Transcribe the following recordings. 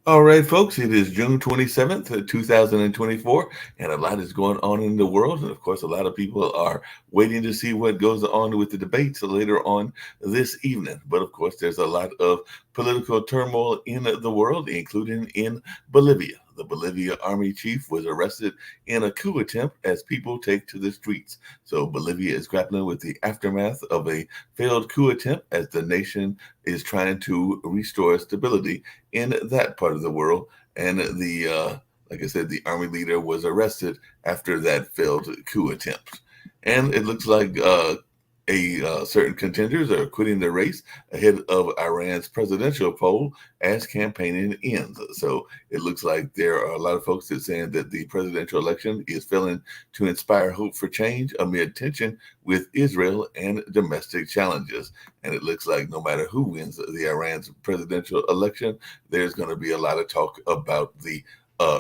All right, folks, it is June 27th, 2024, and a lot is going on in the world. And of course, a lot of people are waiting to see what goes on with the debates later on this evening. But of course, there's a lot of political turmoil in the world, including in Bolivia. The Bolivia army chief was arrested in a coup attempt as people take to the streets. So, Bolivia is grappling with the aftermath of a failed coup attempt as the nation is trying to restore stability in that part of the world. And like I said, the army leader was arrested after that failed coup attempt. And it looks like a certain contenders are quitting the race ahead of Iran's presidential poll as campaigning ends. So it looks like there are a lot of folks that are saying that the presidential election is failing to inspire hope for change amid tension with Israel and domestic challenges. And it looks like no matter who wins the Iran's presidential election, there's going to be a lot of talk about the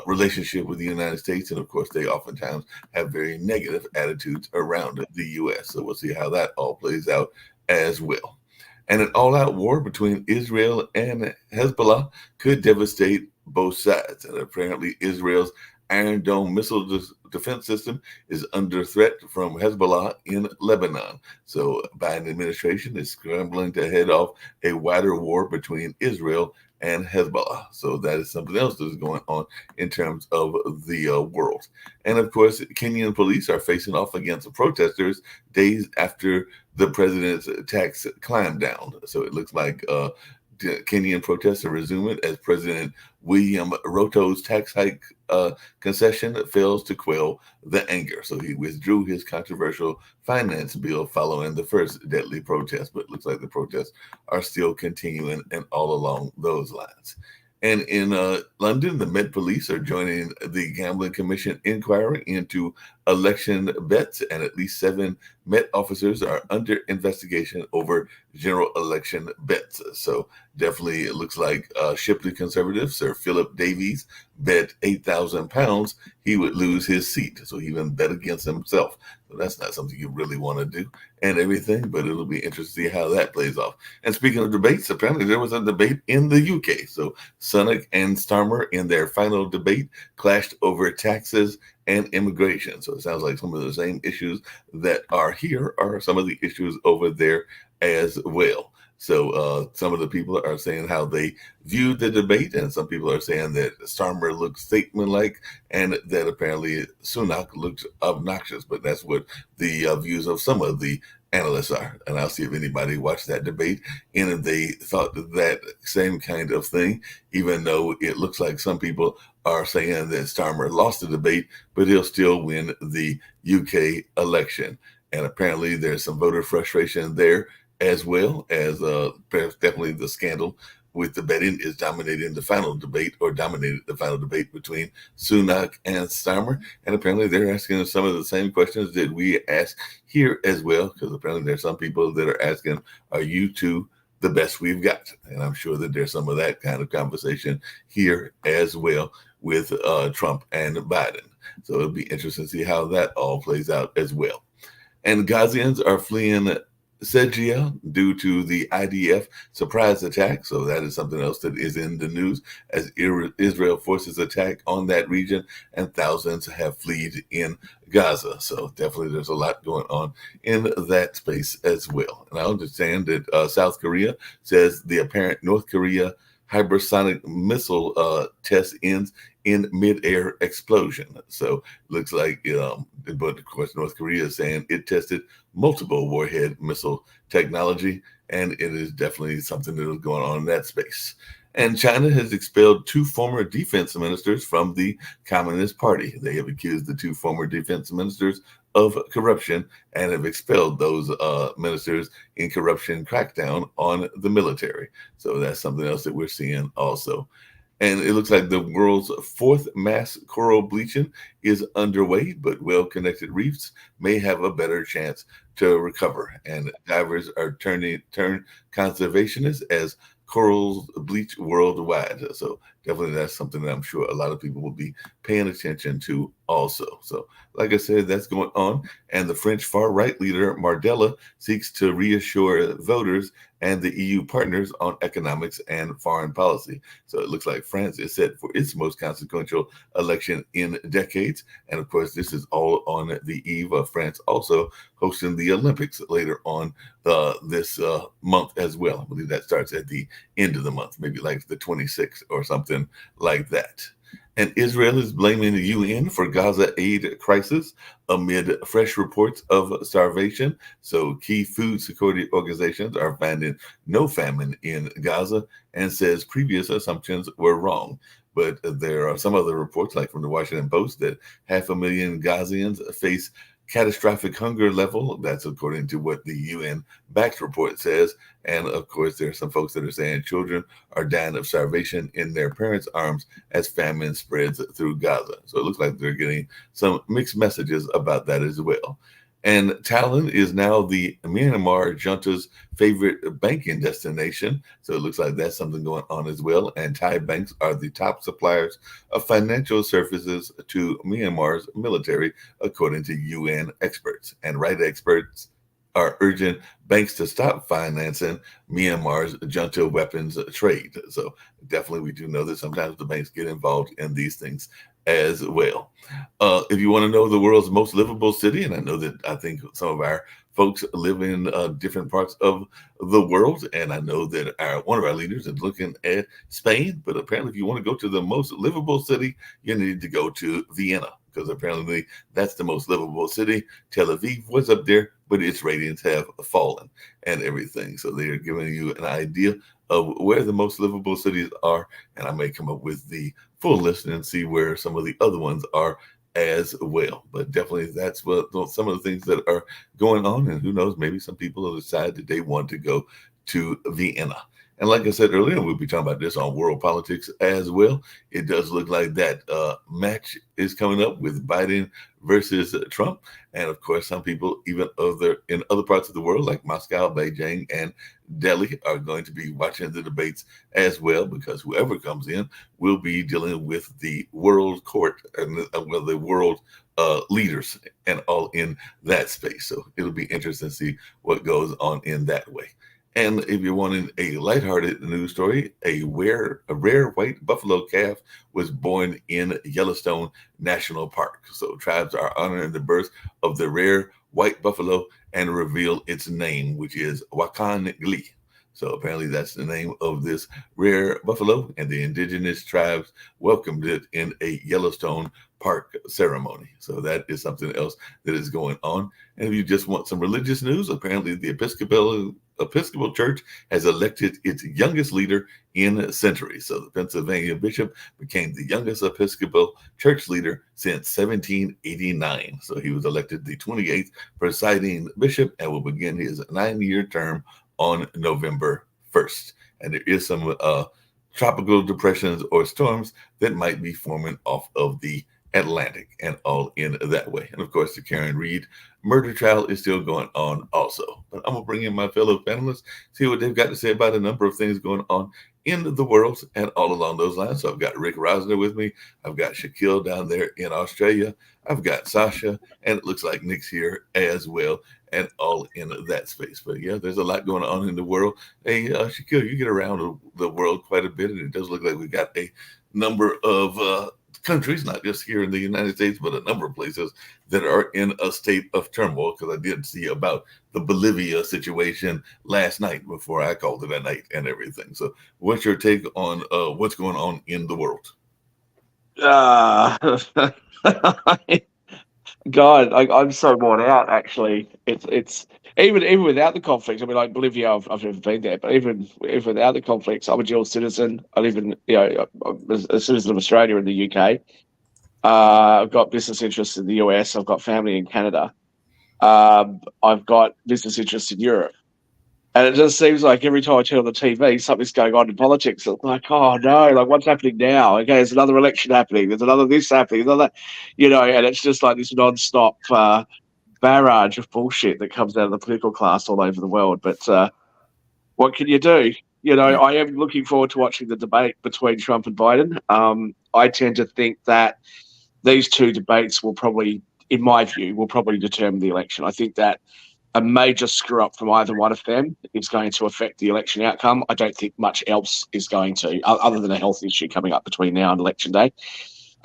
relationship with the United States. And of course, they oftentimes have very negative attitudes around the U.S. So we'll see how that all plays out as well. And an all out war between Israel and Hezbollah could devastate both sides. And apparently, Israel's Iron Dome missile defense system is under threat from Hezbollah in Lebanon. So Biden administration is scrambling to head off a wider war between Israel and Hezbollah. So that is something else that is going on in terms of the world. And of course, Kenyan police are facing off against protesters days after the president's tax climb down. So it looks like Kenyan protests are resuming as President William Ruto's tax hike concession fails to quell the anger. So he withdrew his controversial finance bill following the first deadly protest, but it looks like the protests are still continuing and all along those lines. And in London, the Met Police are joining the Gambling Commission inquiry into election bets, and at least 7 Met officers are under investigation over general election bets. So definitely, it looks like Shipley conservative Sir Philip Davies bet £8,000 he would lose his seat. So he even bet against himself. So that's not something you really want to do and everything, but it'll be interesting to see how that plays off. And speaking of debates, apparently there was a debate in the UK. So Sunak and Starmer in their final debate clashed over taxes and immigration. So it sounds like some of the same issues that are here are some of the issues over there as well. So some of the people are saying how they viewed the debate, and some people are saying that Starmer looked statesman-like, and that apparently Sunak looked obnoxious. But that's what the views of some of the analysts are. And I'll see if anybody watched that debate and if they thought that same kind of thing, even though it looks like some people are saying that Starmer lost the debate, but he'll still win the UK election. And apparently there's some voter frustration there as well as definitely the scandal with the betting is dominating the final debate or dominated the final debate between Sunak and Starmer. And apparently they're asking some of the same questions that we ask here as well, because apparently there's some people that are asking, are you two the best we've got? And I'm sure that there's some of that kind of conversation here as well with Trump and Biden. So it'll be interesting to see how that all plays out as well. And Ghazians are fleeing Sejia due to the IDF surprise attack. So that is something else that is in the news as Israel forces attack on that region and thousands have fled in Gaza. So definitely there's a lot going on in that space as well. And I understand that South Korea says the apparent North Korea hypersonic missile test ends in mid-air explosion. So looks like, but of course, North Korea is saying it tested multiple warhead missile technology, and it is definitely something that is going on in that space. And China has expelled 2 former defense ministers from the Communist Party. They have accused the 2 former defense ministers of corruption and have expelled those ministers in corruption crackdown on the military. So that's something else that we're seeing also. And it looks like the world's 4th mass coral bleaching is underway, but well-connected reefs may have a better chance to recover. And divers are turn conservationists as corals bleach worldwide. So definitely that's something that I'm sure a lot of people will be paying attention to also. So, like I said, that's going on. And the French far right leader, Mardella, seeks to reassure voters and the EU partners on economics and foreign policy. So it looks like France is set for its most consequential election in decades. And of course, this is all on the eve of France also hosting the Olympics later on this month as well. I believe that starts at the end of the month, maybe like the 26th or something like that. And Israel is blaming the UN for Gaza aid crisis amid fresh reports of starvation. So key food security organizations are finding no famine in Gaza and says previous assumptions were wrong. But there are some other reports, like from the Washington Post, that 500,000 Gazians face catastrophic hunger level. That's according to what the UN backed report says. And of course, there are some folks that are saying children are dying of starvation in their parents' arms as famine spreads through Gaza. So it looks like they're getting some mixed messages about that as well. And Thailand is now the Myanmar junta's favorite banking destination. So it looks like that's something going on as well. And Thai banks are the top suppliers of financial services to Myanmar's military, according to UN experts. And right experts are urging banks to stop financing Myanmar's junta weapons trade. So definitely we do know that sometimes the banks get involved in these things as well. If you want to know the world's most livable city, and I know that I think some of our folks live in different parts of the world, and I know that one of our leaders is looking at Spain, but apparently if you want to go to the most livable city, you need to go to Vienna, because apparently that's the most livable city. Tel Aviv was up there, but its ratings have fallen and everything. So they are giving you an idea of where the most livable cities are, and I may come up with the full list and see where some of the other ones are as well. But definitely that's what some of the things that are going on, and who knows, maybe some people will decide that they want to go to Vienna. And like I said earlier, we'll be talking about this on World Politics as well. It does look like that match is coming up with Biden versus Trump. And of course, some people, even in other parts of the world, like Moscow, Beijing, and Delhi, are going to be watching the debates as well, because whoever comes in will be dealing with the world court and the world leaders and all in that space. So it'll be interesting to see what goes on in that way. And if you're wanting a lighthearted news story, a rare white buffalo calf was born in Yellowstone National Park. So tribes are honoring the birth of the rare white buffalo and reveal its name, which is Wakan Gli. So apparently that's the name of this rare buffalo, and the indigenous tribes welcomed it in a Yellowstone Park ceremony. So that is something else that is going on. And if you just want some religious news, apparently the Episcopal Church has elected its youngest leader in centuries. So the Pennsylvania bishop became the youngest Episcopal church leader since 1789. So he was elected the 28th presiding bishop and will begin his 9-year term on November 1st. And there is some tropical depressions or storms that might be forming off of the Atlantic and all in that way. And of course, the Karen Read murder trial is still going on also. But I'm going to bring in my fellow panelists, see what they've got to say about a number of things going on in the world and all along those lines. So I've got Rick Rosner with me. I've got Shaquille down there in Australia. I've got Sasha, and it looks like Nick's here as well, and all in that space. But yeah, there's a lot going on in the world. Hey, Shaquille, you get around the world quite a bit, and it does look like we got a number of countries, not just here in the United States, but a number of places that are in a state of turmoil, because I did see about the Bolivia situation last night before I called it a night and everything. So what's your take on what's going on in the world? God, I'm so worn out. Actually, it's even without the conflict. I mean, like Bolivia, I've never been there, but even without the conflicts, I'm a dual citizen. I live in, I'm a citizen of Australia and the UK. I've got business interests in the US. I've got family in Canada. I've got business interests in Europe. And it just seems like every time I turn on the TV, something's going on in politics. It's like, oh no, like what's happening now? Okay, there's another election happening. There's another this happening. Another, and it's just like this non-stop barrage of bullshit that comes out of the political class all over the world. But what can you do? I am looking forward to watching the debate between Trump and Biden. I tend to think that these two debates will probably, in my view, will probably determine the election. I think that a major screw up from either one of them is going to affect the election outcome. I don't think much else is going to, other than a health issue coming up between now and election day.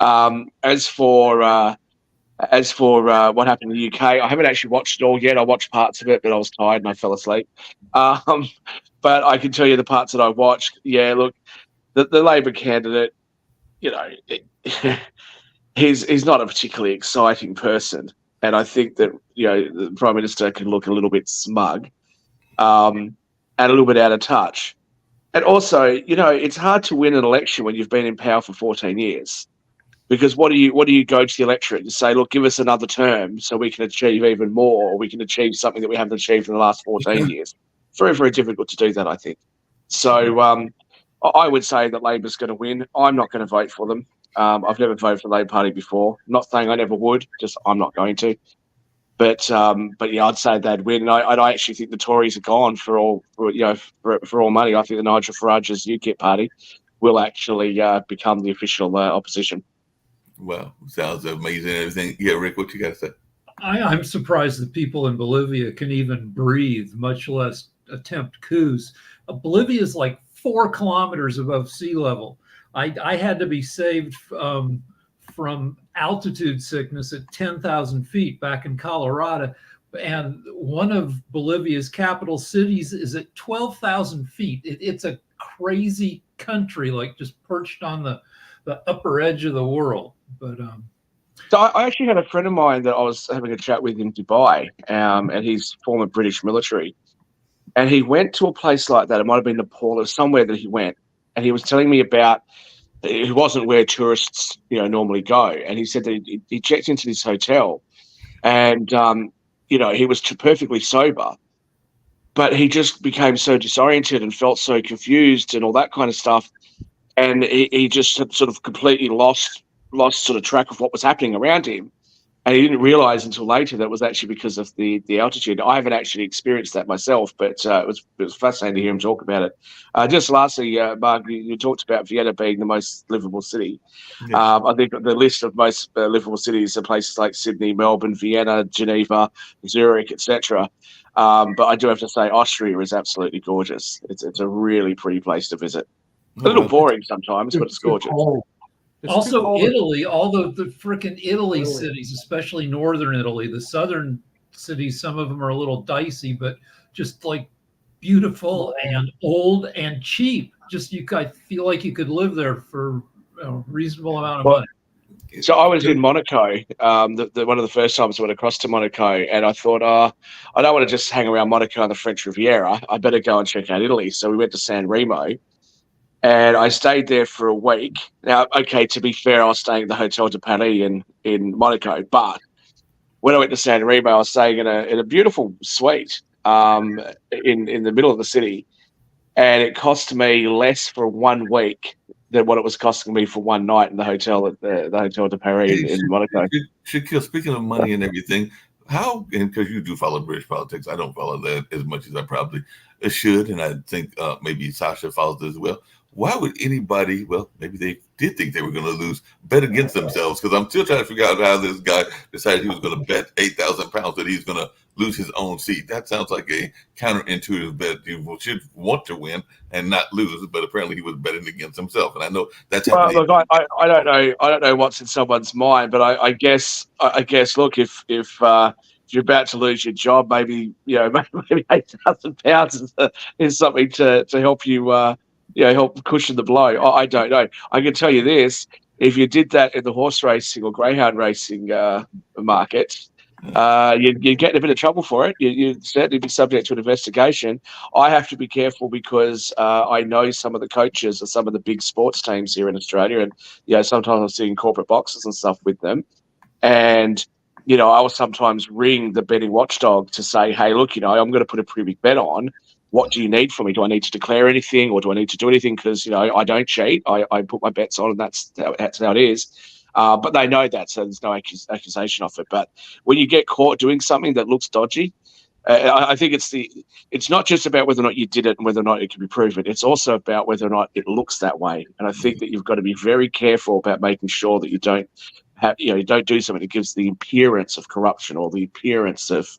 As for what happened in the UK, I haven't actually watched it all yet. I watched parts of it, but I was tired and I fell asleep. But I can tell you the parts that I watched. Yeah, look, the Labor candidate, he's not a particularly exciting person. And I think that, the Prime Minister can look a little bit smug and a little bit out of touch. And also, it's hard to win an election when you've been in power for 14 years. Because what do you go to the electorate and say, look, give us another term so we can achieve even more, or we can achieve something that we haven't achieved in the last 14 years? Very, very difficult to do that, I think. So I would say that Labor's going to win. I'm not going to vote for them. I've never voted for the Labor Party before. Not saying I never would, just I'm not going to. But yeah, I'd say they'd win. And I actually think the Tories are gone for all money. I think the Nigel Farage's UKIP party will actually become the official opposition. Well, sounds amazing and everything. Yeah, Rick, what you got to say? I'm surprised that people in Bolivia can even breathe, much less attempt coups. Bolivia is like 4 kilometers above sea level. I had to be saved from altitude sickness at 10,000 feet back in Colorado. And one of Bolivia's capital cities is at 12,000 feet. It's a crazy country, like just perched on the upper edge of the world. But so I actually had a friend of mine that I was having a chat with in Dubai, and he's former British military. And he went to a place like that. It might have been Nepal or somewhere that he went. And he was telling me about it wasn't where tourists, normally go. And he said that he checked into this hotel and, he was perfectly sober. But he just became so disoriented and felt so confused and all that kind of stuff. And he just had sort of completely lost sort of track of what was happening around him. And he didn't realize until later that it was actually because of the altitude. I haven't actually experienced that myself, but it was fascinating to hear him talk about it. Just lastly, Mark, you talked about Vienna being the most livable city. Yeah. I think the list of most livable cities are places like Sydney, Melbourne, Vienna, Geneva, Zurich, etc. But I do have to say Austria is absolutely gorgeous. It's a really pretty place to visit. A little boring sometimes, but it's gorgeous. Also, Italy, all the freaking Italy cities, especially northern Italy, the southern cities, some of them are a little dicey, but just like beautiful and old and cheap. Just I feel like you could live there for a reasonable amount of money. So I was in Monaco, one of the first times I went across to Monaco, and I thought, I don't want to just hang around Monaco on the French Riviera. I better go and check out Italy. So we went to San Remo. And I stayed there for a week. Now, okay, to be fair, I was staying at the Hotel de Paris in Monaco. But when I went to San Remo, I was staying in a beautiful suite in the middle of the city. And it cost me less for 1 week than what it was costing me for one night in the hotel at the Hotel de Paris in Monaco. Shaquille, speaking of money and everything, how, and because you do follow British politics, I don't follow that as much as I probably should. And I think maybe Sasha follows it as well. Why would anybody, well, maybe they did think they were going to lose, bet against themselves? Because I'm still trying to figure out how this guy decided he was going to bet 8,000 pounds that he's going to lose his own seat. That sounds like a counterintuitive bet. You should want to win and not lose, but apparently he was betting against himself. And I know that's happening. Look, I don't know. I don't know what's in someone's mind, but I guess, look, if you're about to lose your job, maybe 8,000 pounds is something to help you. Help cushion the blow. I don't know. I can tell you this: if you did that in the horse racing or greyhound racing market, you'd get in a bit of trouble for it. You'd certainly be subject to an investigation. I have to be careful because I know some of the coaches of some of the big sports teams here in Australia, and sometimes I'm seeing corporate boxes and stuff with them, and I will sometimes ring the betting watchdog to say, hey, look, I'm going to put a pretty big bet on. What do you need from me? Do I need to declare anything, or do I need to do anything? Because I don't cheat. I put my bets on, and that's how it is. But they know that, so there's no accusation of it. But when you get caught doing something that looks dodgy, I think it's not just about whether or not you did it and whether or not it can be proven. It's also about whether or not it looks that way. And I think that you've got to be very careful about making sure that you don't do something that gives the appearance of corruption or the appearance of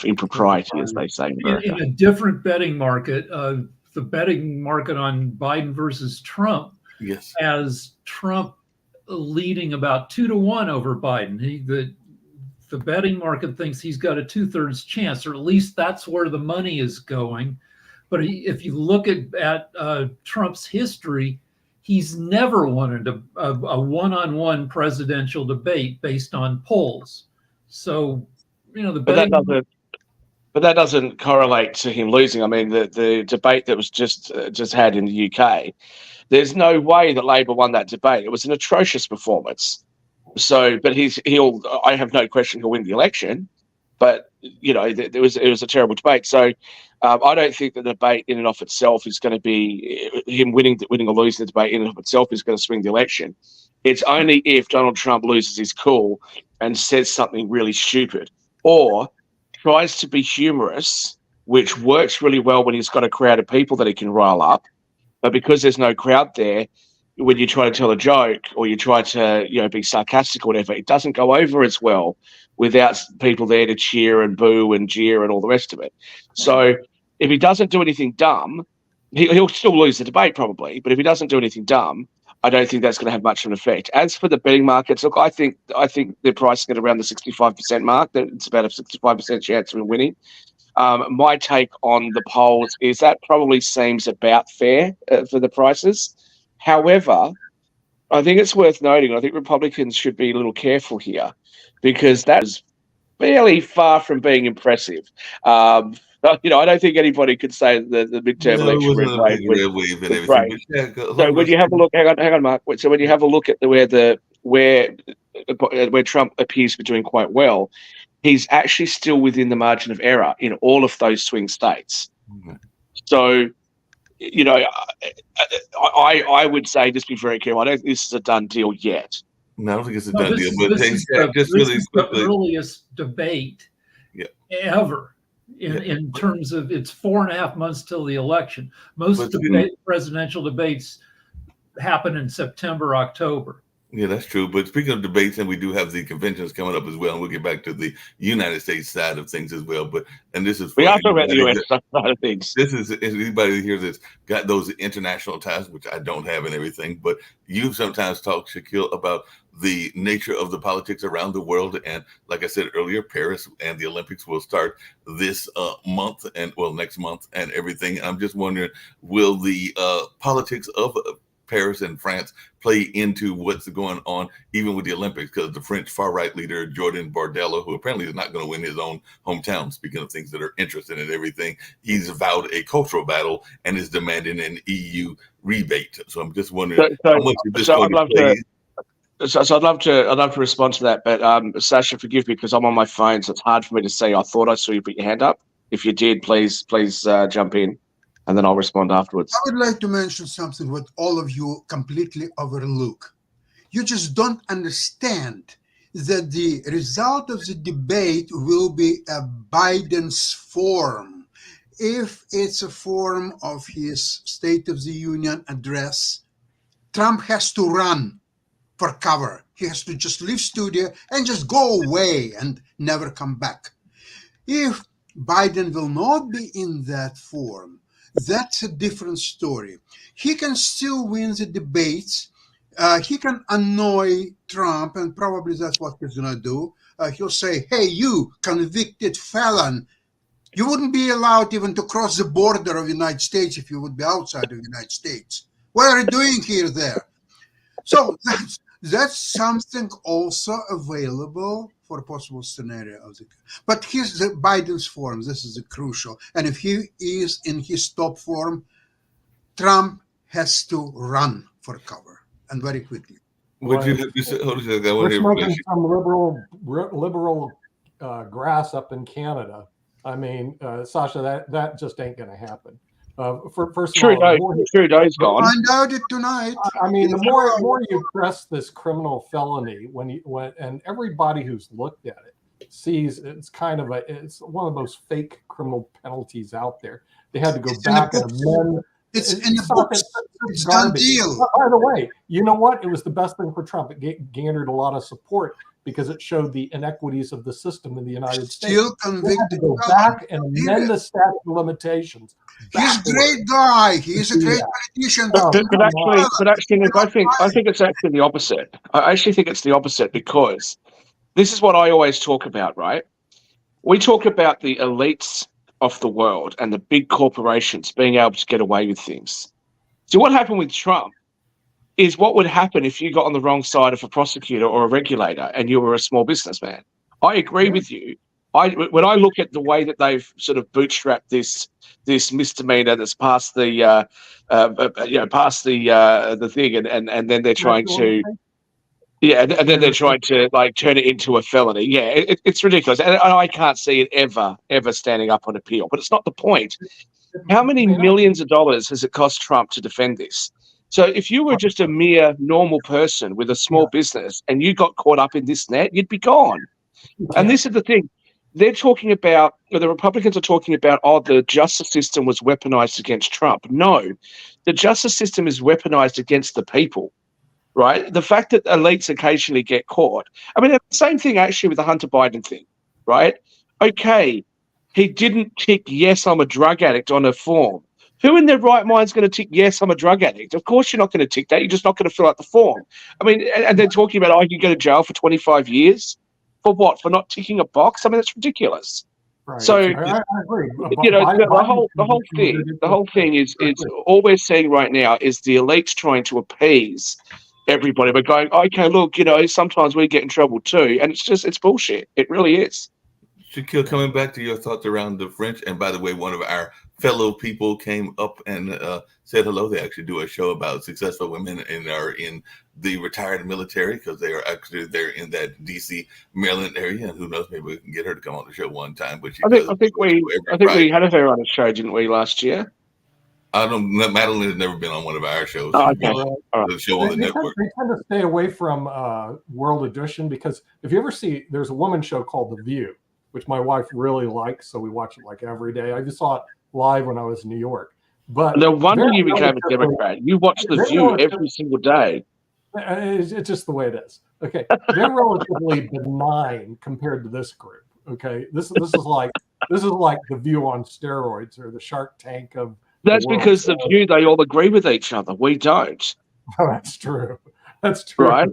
impropriety, as they say in America. In a different betting market, the betting market on Biden versus Trump has Trump leading about 2-1 over Biden. The betting market thinks he's got a 2/3 chance, or at least that's where the money is going. But if you look at Trump's history, he's never won a one-on-one presidential debate based on polls. So, But that doesn't correlate to him losing. I mean, the debate that was just had in the UK, there's no way that Labor won that debate. It was an atrocious performance. So, but I have no question he'll win the election. But it was a terrible debate. So, I don't think the debate in and of itself is going to be him winning or losing the debate in and of itself is going to swing the election. It's only if Donald Trump loses his cool and says something really stupid or tries to be humorous, which works really well when he's got a crowd of people that he can rile up. But because there's no crowd there, when you try to tell a joke or you try to be sarcastic or whatever, it doesn't go over as well without people there to cheer and boo and jeer and all the rest of it. So if he doesn't do anything dumb, he'll still lose the debate probably. But if he doesn't do anything dumb, I don't think that's going to have much of an effect. As for the betting markets, look, I think they're pricing at around the 65% mark. That it's about a 65% chance of winning. My take on the polls is that probably seems about fair for the prices. However, I think it's worth noting, I think Republicans should be a little careful here because that is fairly far from being impressive. I don't think anybody could say that the midterm election red wave was great. So when you have a look, hang on, Mark. So when you have a look at where Trump appears to be doing quite well, he's actually still within the margin of error in all of those swing states. Mm-hmm. So, I would say just be very careful. I don't think this is a done deal yet. No, I don't think it's a done deal. But this is the earliest debate ever. In terms of it's 4.5 months till the election. Most presidential debates happen in September, October. Yeah, that's true. But speaking of debates, and we do have the conventions coming up as well, and we'll get back to the United States side of things as well. We are talking about the U.S. side of things. This is anybody here that's got those international ties, which I don't have and everything. But you've sometimes talked, Shaquille, about the nature of the politics around the world. And like I said earlier, Paris and the Olympics will start this month next month and everything. I'm just wondering, will the politics of Paris and France play into what's going on even with the Olympics? Because the French far-right leader, Jordan Bardella, who apparently is not going to win his own hometown, speaking of things that are interesting and everything, he's vowed a cultural battle and is demanding an EU rebate. So I'm just wondering how much of this going to play. So I'd love to respond to that, but Sasha, forgive me because I'm on my phone, so it's hard for me to see. I thought I saw you put your hand up. If you did, please jump in, and then I'll respond afterwards. I would like to mention something what all of you completely overlook. You just don't understand that the result of the debate will be a Biden's form. If it's a form of his State of the Union address, Trump has to run for cover. He has to just leave studio and just go away and never come back. If Biden will not be in that form, that's a different story. He can still win the debates. He can annoy Trump, and probably that's what he's going to do. He'll say, hey, you convicted felon, you wouldn't be allowed even to cross the border of the United States if you would be outside of the United States. What are you doing here there? So that's something also available for a possible scenario of the. But here's the Biden's form. This is the crucial. And if he is in his top form, Trump has to run for cover and very quickly. We're smoking some liberal grass up in Canada. I mean, Sasha, that just ain't going to happen. First of all, Trudeau's gone. Find out it tonight. I mean, the more you press this criminal felony, when and everybody who's looked at it, sees it's one of those fake criminal penalties out there. They had to go It's in the back and books. amend. It's in the books. It's done garbage. deal. By the way, you know what? It was the best thing for Trump. It garnered a lot of support because it showed the inequities of the system in the United States. Still They had convicted. to go back and amend the statute of limitations. He's a great guy. He's a great politician. But actually, Nick, I think it's actually the opposite. I actually think it's the opposite because this is what I always talk about, right? We talk about the elites of the world and the big corporations being able to get away with things. So what happened with Trump is what would happen if you got on the wrong side of a prosecutor or a regulator and you were a small businessman. I agree with you. When I look at the way that they've sort of bootstrapped this misdemeanor that's past the thing, and then they're trying to. Yeah, and then they're trying to like turn it into a felony. Yeah, it's ridiculous, and I can't see it ever standing up on appeal. But it's not the point. How many millions of dollars has it cost Trump to defend this? So if you were just a mere normal person with a small business and you got caught up in this net, you'd be gone. And this is the thing. They're talking about, or the Republicans are talking about, the justice system was weaponized against Trump. No, the justice system is weaponized against the people. Right? The fact that elites occasionally get caught. I mean, the same thing actually with the Hunter Biden thing, right? Okay, he didn't tick, yes, I'm a drug addict on a form. Who in their right mind is going to tick, yes, I'm a drug addict? Of course you're not going to tick that. You're just not going to fill out the form. I mean, and they're talking about, you go to jail for 25 years? For what? For not ticking a box? I mean, that's ridiculous. Right. So, I agree. The whole thing is all we're seeing right now is the elites trying to appease everybody, but going, okay, look, sometimes we get in trouble too, and it's bullshit. It really is. Shaquille, coming back to your thoughts around the French, and by the way, one of our fellow people came up and said hello. They actually do a show about successful women and are in the retired military because they're in that DC, Maryland area, and who knows, maybe we can get her to come on the show one time. But I think we had her on a show, didn't we, last year? Madeline has never been on one of our shows. Oh, okay. The show on the network. They tend to stay away from World Edition because if you ever see, there's a woman show called The View, which my wife really likes, so we watch it like every day. I just saw it live when I was in New York. But no wonder you became a Democrat. You watch The View every single day. It's just the way it is. Okay, they're relatively benign compared to this group. Okay, this is like The View on steroids or the Shark Tank of. That's because The View, they all agree with each other. We don't. Oh, that's true. That's true. Right?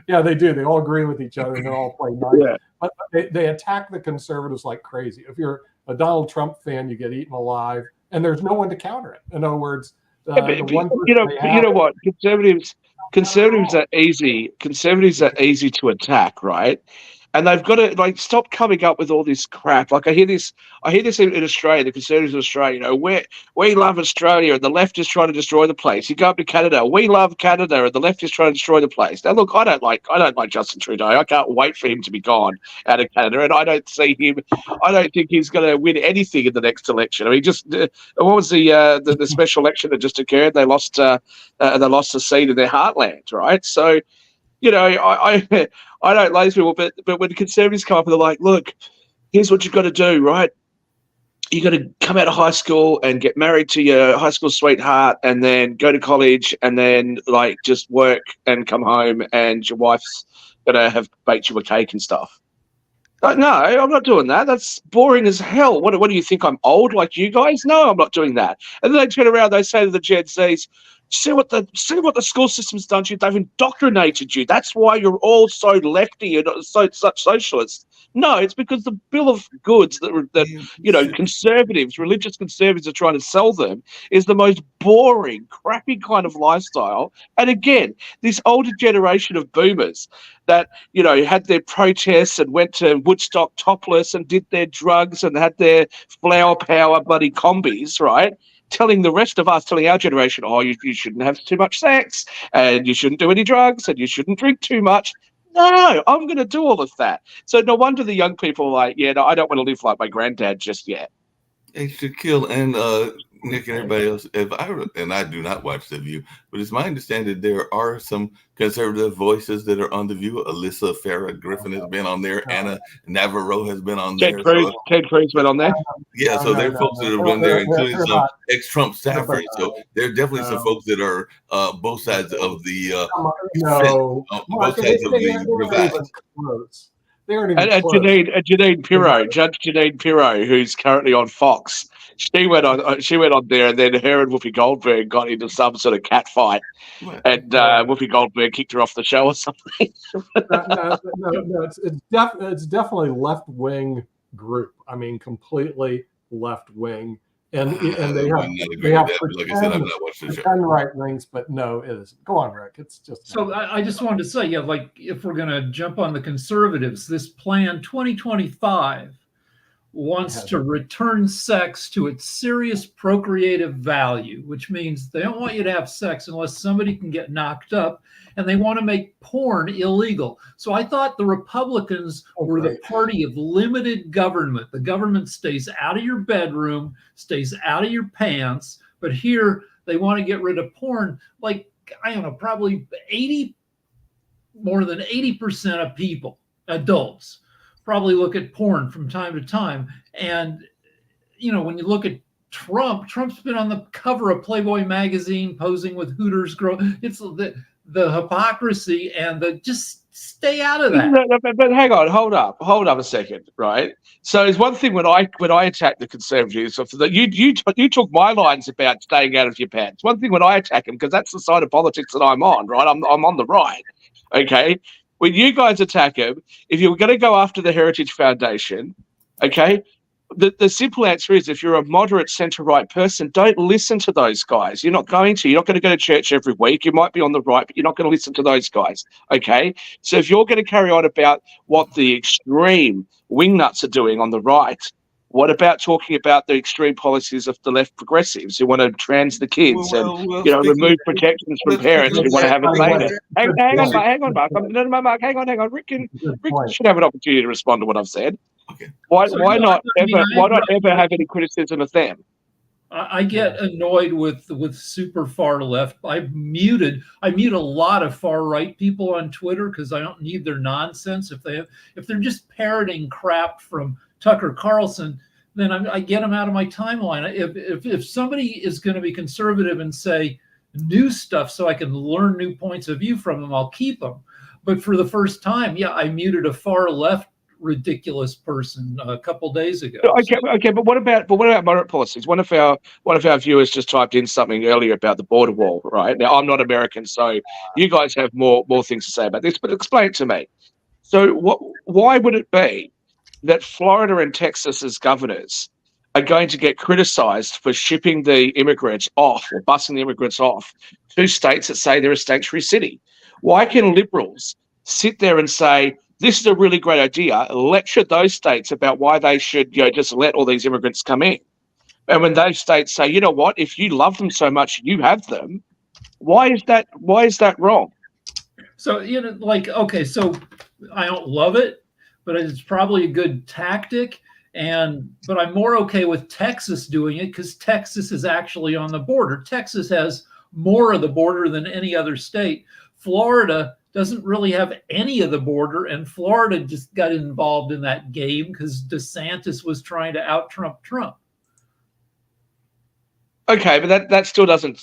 Yeah, they do. They all agree with each other and they all play nice. Yeah. But they attack the conservatives like crazy. If you're a Donald Trump fan, you get eaten alive, and there's no one to counter it. In other words, you know what? Conservatives are easy. Conservatives are easy to attack, right? And they've got to stop coming up with all this crap. Like I hear this in Australia, the Conservatives of Australia. We love Australia, and the left is trying to destroy the place. You go up to Canada, we love Canada, and the left is trying to destroy the place. Now, look, I don't like Justin Trudeau. I can't wait for him to be gone out of Canada, and I don't think he's going to win anything in the next election. I mean, what was the special election that just occurred? They lost a seat in their heartland, right? So. I don't like these people, but when the Conservatives come up and they're like, look, here's what you've got to do, right? You got to come out of high school and get married to your high school sweetheart and then go to college and then just work and come home and your wife's going to have baked you a cake and stuff. Like, no, I'm not doing that. That's boring as hell. What do you think? I'm old like you guys? No, I'm not doing that. And then they turn around, they say to the Gen Zs, see what the school system's done to you. They've indoctrinated you. That's why you're all so lefty and such socialists. No, it's because the bill of goods that conservatives, religious conservatives are trying to sell them is the most boring, crappy kind of lifestyle. And again, this older generation of boomers that, had their protests and went to Woodstock topless and did their drugs and had their flower power bloody combis, right? Telling our generation, you shouldn't have too much sex and you shouldn't do any drugs and you shouldn't drink too much. No, I'm going to do all of that. So no wonder the young people are like, I don't want to live like my granddad just yet. Hey, Shaquille, and Nick and everybody else, and I do not watch The View, but it's my understanding there are some conservative voices that are on The View. Alyssa Farah Griffin has been on there. Anna Navarro has been on there. Ted Cruz went on there. Yeah, so there are folks that have been there, including some ex-Trump staffers. So there are definitely some folks that are both sides of the both sides of the divide. And Janine Pirro, Judge Janine Pirro, who's currently on Fox, she went on there, and then her and Whoopi Goldberg got into some sort of cat fight, and Whoopi Goldberg kicked her off the show or something. No, it's definitely left wing group. I mean, completely left wing, and they have like I said, I've not watched the show. Right wings, but no, it isn't. Go on, Rick. It's just so. I just wanted to say, yeah, like if we're going to jump on the conservatives, this plan 2025 wants to return sex to its serious procreative value, which means they don't want you to have sex unless somebody can get knocked up, and they want to make porn illegal. So I thought the Republicans were the party of limited government. The government stays out of your bedroom, stays out of your pants, but here they want to get rid of porn. Like, I don't know, probably more than 80% of people, adults, probably look at porn from time to time. And, you know, when you look at Trump's been on the cover of Playboy magazine posing with Hooters girl. It's the hypocrisy and just stay out of that. But hang on, hold up a second, right? So it's one thing when I attack the conservatives, that you took my lines about staying out of your pants. One thing when I attack them, because that's the side of politics that I'm on, right? I'm on the right, okay? When you guys attack them, if you were going to go after the Heritage Foundation, okay, the simple answer is, if you're a moderate centre-right person, don't listen to those guys. You're not going to go to church every week. You might be on the right, but you're not going to listen to those guys, okay? So if you're going to carry on about what the extreme wingnuts are doing on the right, what about talking about the extreme policies of the left progressives who want to trans the kids remove protections from parents who want to have a baby? Hang on, Mark. Mark, hang on. Rick should have an opportunity to respond to what I've said. Okay. Why not ever have any criticism of them? I get annoyed with super far left. I mute a lot of far right people on Twitter because I don't need their nonsense. If they're just parroting crap from Tucker Carlson, then I get them out of my timeline. If somebody is going to be conservative and say new stuff so I can learn new points of view from them, I'll keep them. But for the first time, I muted a far left ridiculous person a couple days ago. Okay, but what about moderate policies? One of our viewers just typed in something earlier about the border wall. Right now, I'm not American, so you guys have more things to say about this. But explain it to me. So, why would it be that Florida and Texas's governors are going to get criticized for shipping the immigrants off or busing the immigrants off to states that say they're a sanctuary city? Why can liberals sit there and say, this is a really great idea, lecture those states about why they should just let all these immigrants come in? And when those states say, you know what, if you love them so much, you have them, why is that wrong? So, okay, so I don't love it, but it's probably a good tactic. But I'm more okay with Texas doing it because Texas is actually on the border. Texas has more of the border than any other state. Florida doesn't really have any of the border, and Florida just got involved in that game because DeSantis was trying to out-Trump Trump. Okay, but that still doesn't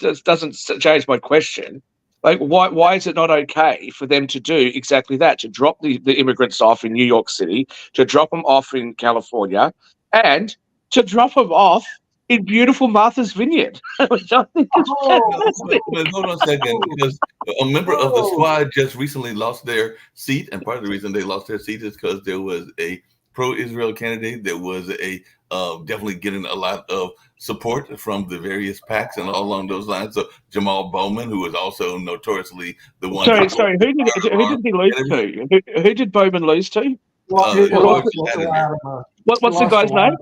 change my question. Like, why is it not okay for them to do exactly that, to drop the immigrants off in New York City, to drop them off in California, and to drop them off in beautiful Martha's Vineyard? Which I think is fantastic. Hold on a second, because a member of the squad just recently lost their seat, and part of the reason they lost their seat is because there was a pro-Israel candidate that was definitely getting a lot of support from the various PACs and all along those lines. So Jamal Bowman, who was also notoriously the one. Sorry, who did he lose to? Who did Bowman lose to? What's the guy's name?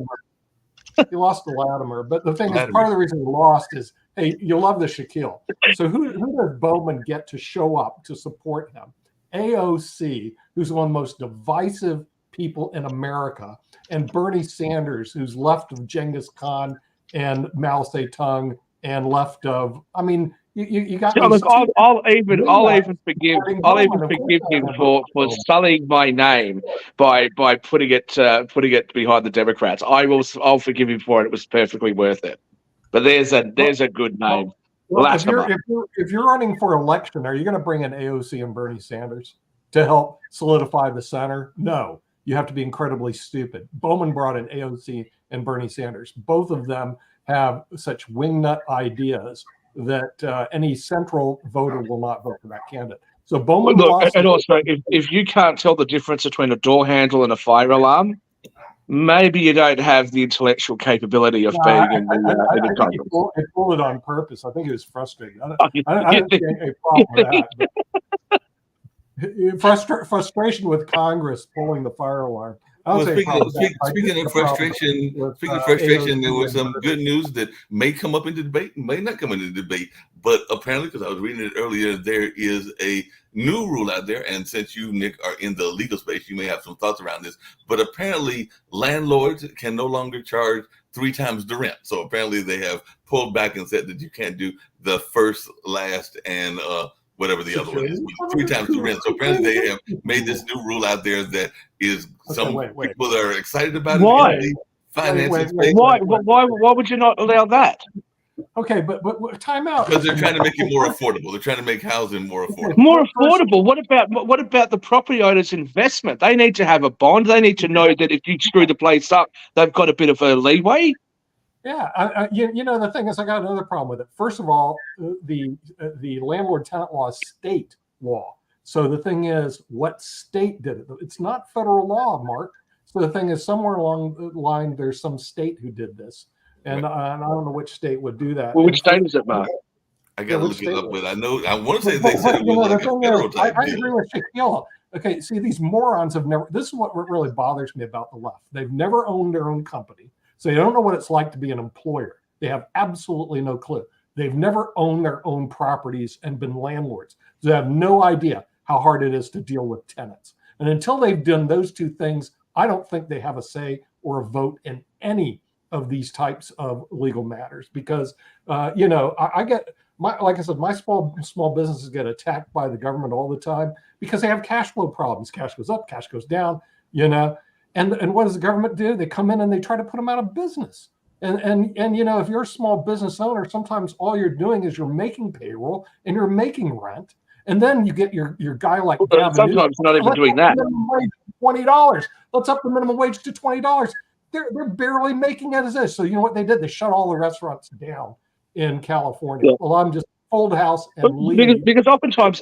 He lost to Latimer. But the thing is, part of the reason he lost is, hey, you'll love the Shaquille. So who does Bowman get to show up to support him? AOC, who's one of the most divisive people in America, and Bernie Sanders, who's left of Genghis Khan and Mao Zedong and left of. I mean, you got. Yeah, look, I'll even forgive him for sullying my name by putting it behind the Democrats. I'll forgive him for it. It was perfectly worth it. But there's a good name. Well, if you're running for election, are you going to bring in AOC and Bernie Sanders to help solidify the center? No, you have to be incredibly stupid. Bowman brought in AOC and Bernie Sanders. Both of them have such wingnut ideas that any central voter will not vote for that candidate. So Bowman lost. And also, if you can't tell the difference between a door handle and a fire alarm, maybe you don't have the intellectual capability of being in the Congress. He pulled it on purpose. I think he was frustrated. I don't see a problem with that. Frustration with Congress pulling the fire alarm. Speaking of frustration, there was some good news that may come up in the debate, may not come into the debate. But apparently, because I was reading it earlier, there is a new rule out there. And since you, Nick, are in the legal space, you may have some thoughts around this. But apparently, landlords can no longer charge 3 times the rent. So apparently, they have pulled back and said that you can't do the first, last, and whatever the other one is, 3 times the rent. So apparently they have made this new rule out there that is people that are excited about Why? it. Why would you not allow that? Okay, but time out. Because they're trying to make it more affordable. They're trying to make housing more affordable. More affordable. What about the property owner's investment? They need to have a bond. They need to know that if you screw the place up, they've got a bit of a leeway. Yeah, you know, the thing is, I got another problem with it. First of all, the landlord-tenant law is state law. So the thing is, what state did it? It's not federal law, Mark. So the thing is, somewhere along the line, there's some state who did this, and I don't know which state would do that. Well, which state is it, Mark? I got to look it up, but I want to say they said it was like a federal type I deal. agree with Shaquille. Okay, see, these morons have never. This is what really bothers me about the left. They've never owned their own company. So they don't know what it's like to be an employer. They have absolutely no clue. They've never owned their own properties and been landlords. So they have no idea how hard it is to deal with tenants. And until they've done those two things, I don't think they have a say or a vote in any of these types of legal matters. Because, you know, I get, like I said, my small businesses get attacked by the government all the time because they have cash flow problems. Cash goes up, cash goes down, you know. And what does the government do? They come in and they try to put them out of business. And you know, if you're a small business owner, sometimes all you're doing is you're making payroll and you're making rent. And then you get your guy like sometimes not even doing that. $20. Let's up the minimum wage to $20. They're barely making it as this. So you know what they did? They shut all the restaurants down in California. Yeah. Well, I'm just fold house and leave. Because oftentimes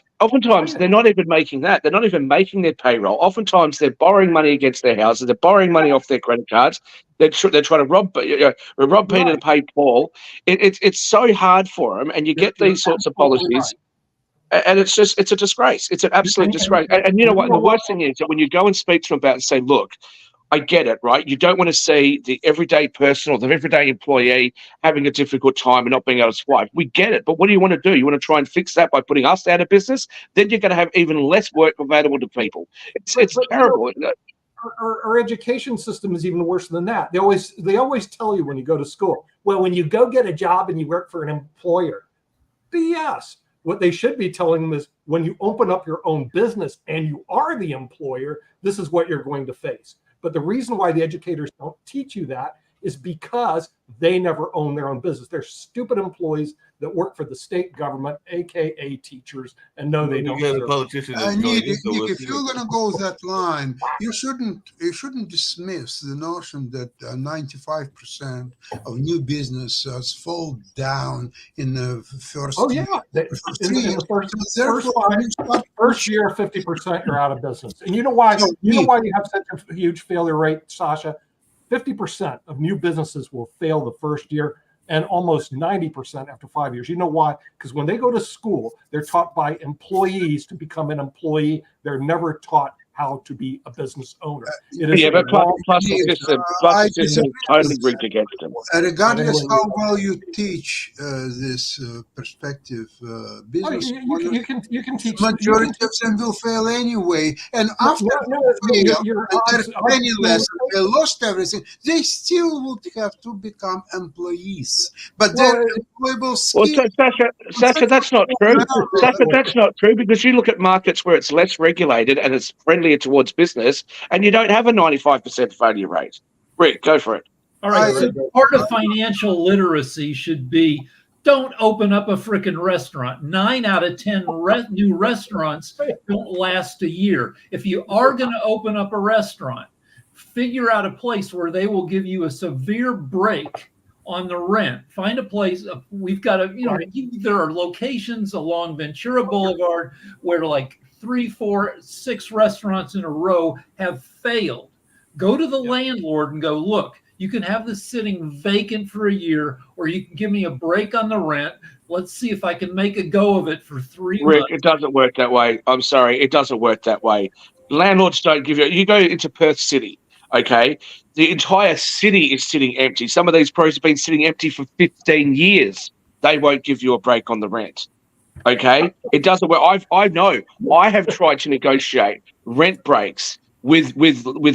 they're not even making that. They're not even making their payroll. Oftentimes they're borrowing money against their houses. They're borrowing money off their credit cards. They're trying to rob Peter to pay Paul. It's so hard for them, and you get these sorts of policies. And it's a disgrace. It's an absolute disgrace. And you know what? The worst thing is that when you go and speak to them about it and say, look, I get it, right? You don't want to see the everyday person or the everyday employee having a difficult time and not being able to survive. We get it. But what do you want to do? You want to try and fix that by putting us out of business? Then you're going to have even less work available to people. It's terrible, isn't it? Our education system is even worse than that. They always tell you when you go to school, well, when you go get a job and you work for an employer, BS. What they should be telling them is when you open up your own business and you are the employer, this is what you're going to face. But the reason why the educators don't teach you that is because they never own their own business. They're stupid employees that work for the state government, aka teachers, and no, they don't. Politicians if you're going to go that line, you shouldn't dismiss the notion that 95% of new businesses fall down in the first. Oh yeah, in the first year, 50% are out of business, and you know why? You know why you have such a huge failure rate, Sasha? 50% of new businesses will fail the first year and almost 90% after 5 years. You know why? Because when they go to school, they're taught by employees to become an employee. They're never taught how to be a business owner. Yeah, but plus the system is totally rigged against them. Regardless how well you teach this perspective, business you can teach. Majority of them will fail anyway, and after any lesson, they lost everything. They still would have to become employees, but their employable skills. Well, Sasha, that's not true. Sasha, that's not true, because you look at markets where it's less regulated and it's friendlier towards business, and you don't have a 95% failure rate. Rick, go for it. All right. So part of financial literacy should be, don't open up a freaking restaurant. 9 out of 10 new restaurants don't last a year. If you are going to open up a restaurant, figure out a place where they will give you a severe break on the rent. Find a place. We've got there are locations along Ventura Boulevard where like 3, 4, 6 restaurants in a row have failed. Go to the landlord and go, look, you can have this sitting vacant for a year, or you can give me a break on the rent. Let's see if I can make a go of it for 3 months. Rick, it doesn't work that way. I'm sorry. It doesn't work that way. Landlords don't give you go into Perth City, okay? The entire city is sitting empty. Some of these pros have been sitting empty for 15 years. They won't give you a break on the rent. Okay? It doesn't work. I know. I have tried to negotiate rent breaks with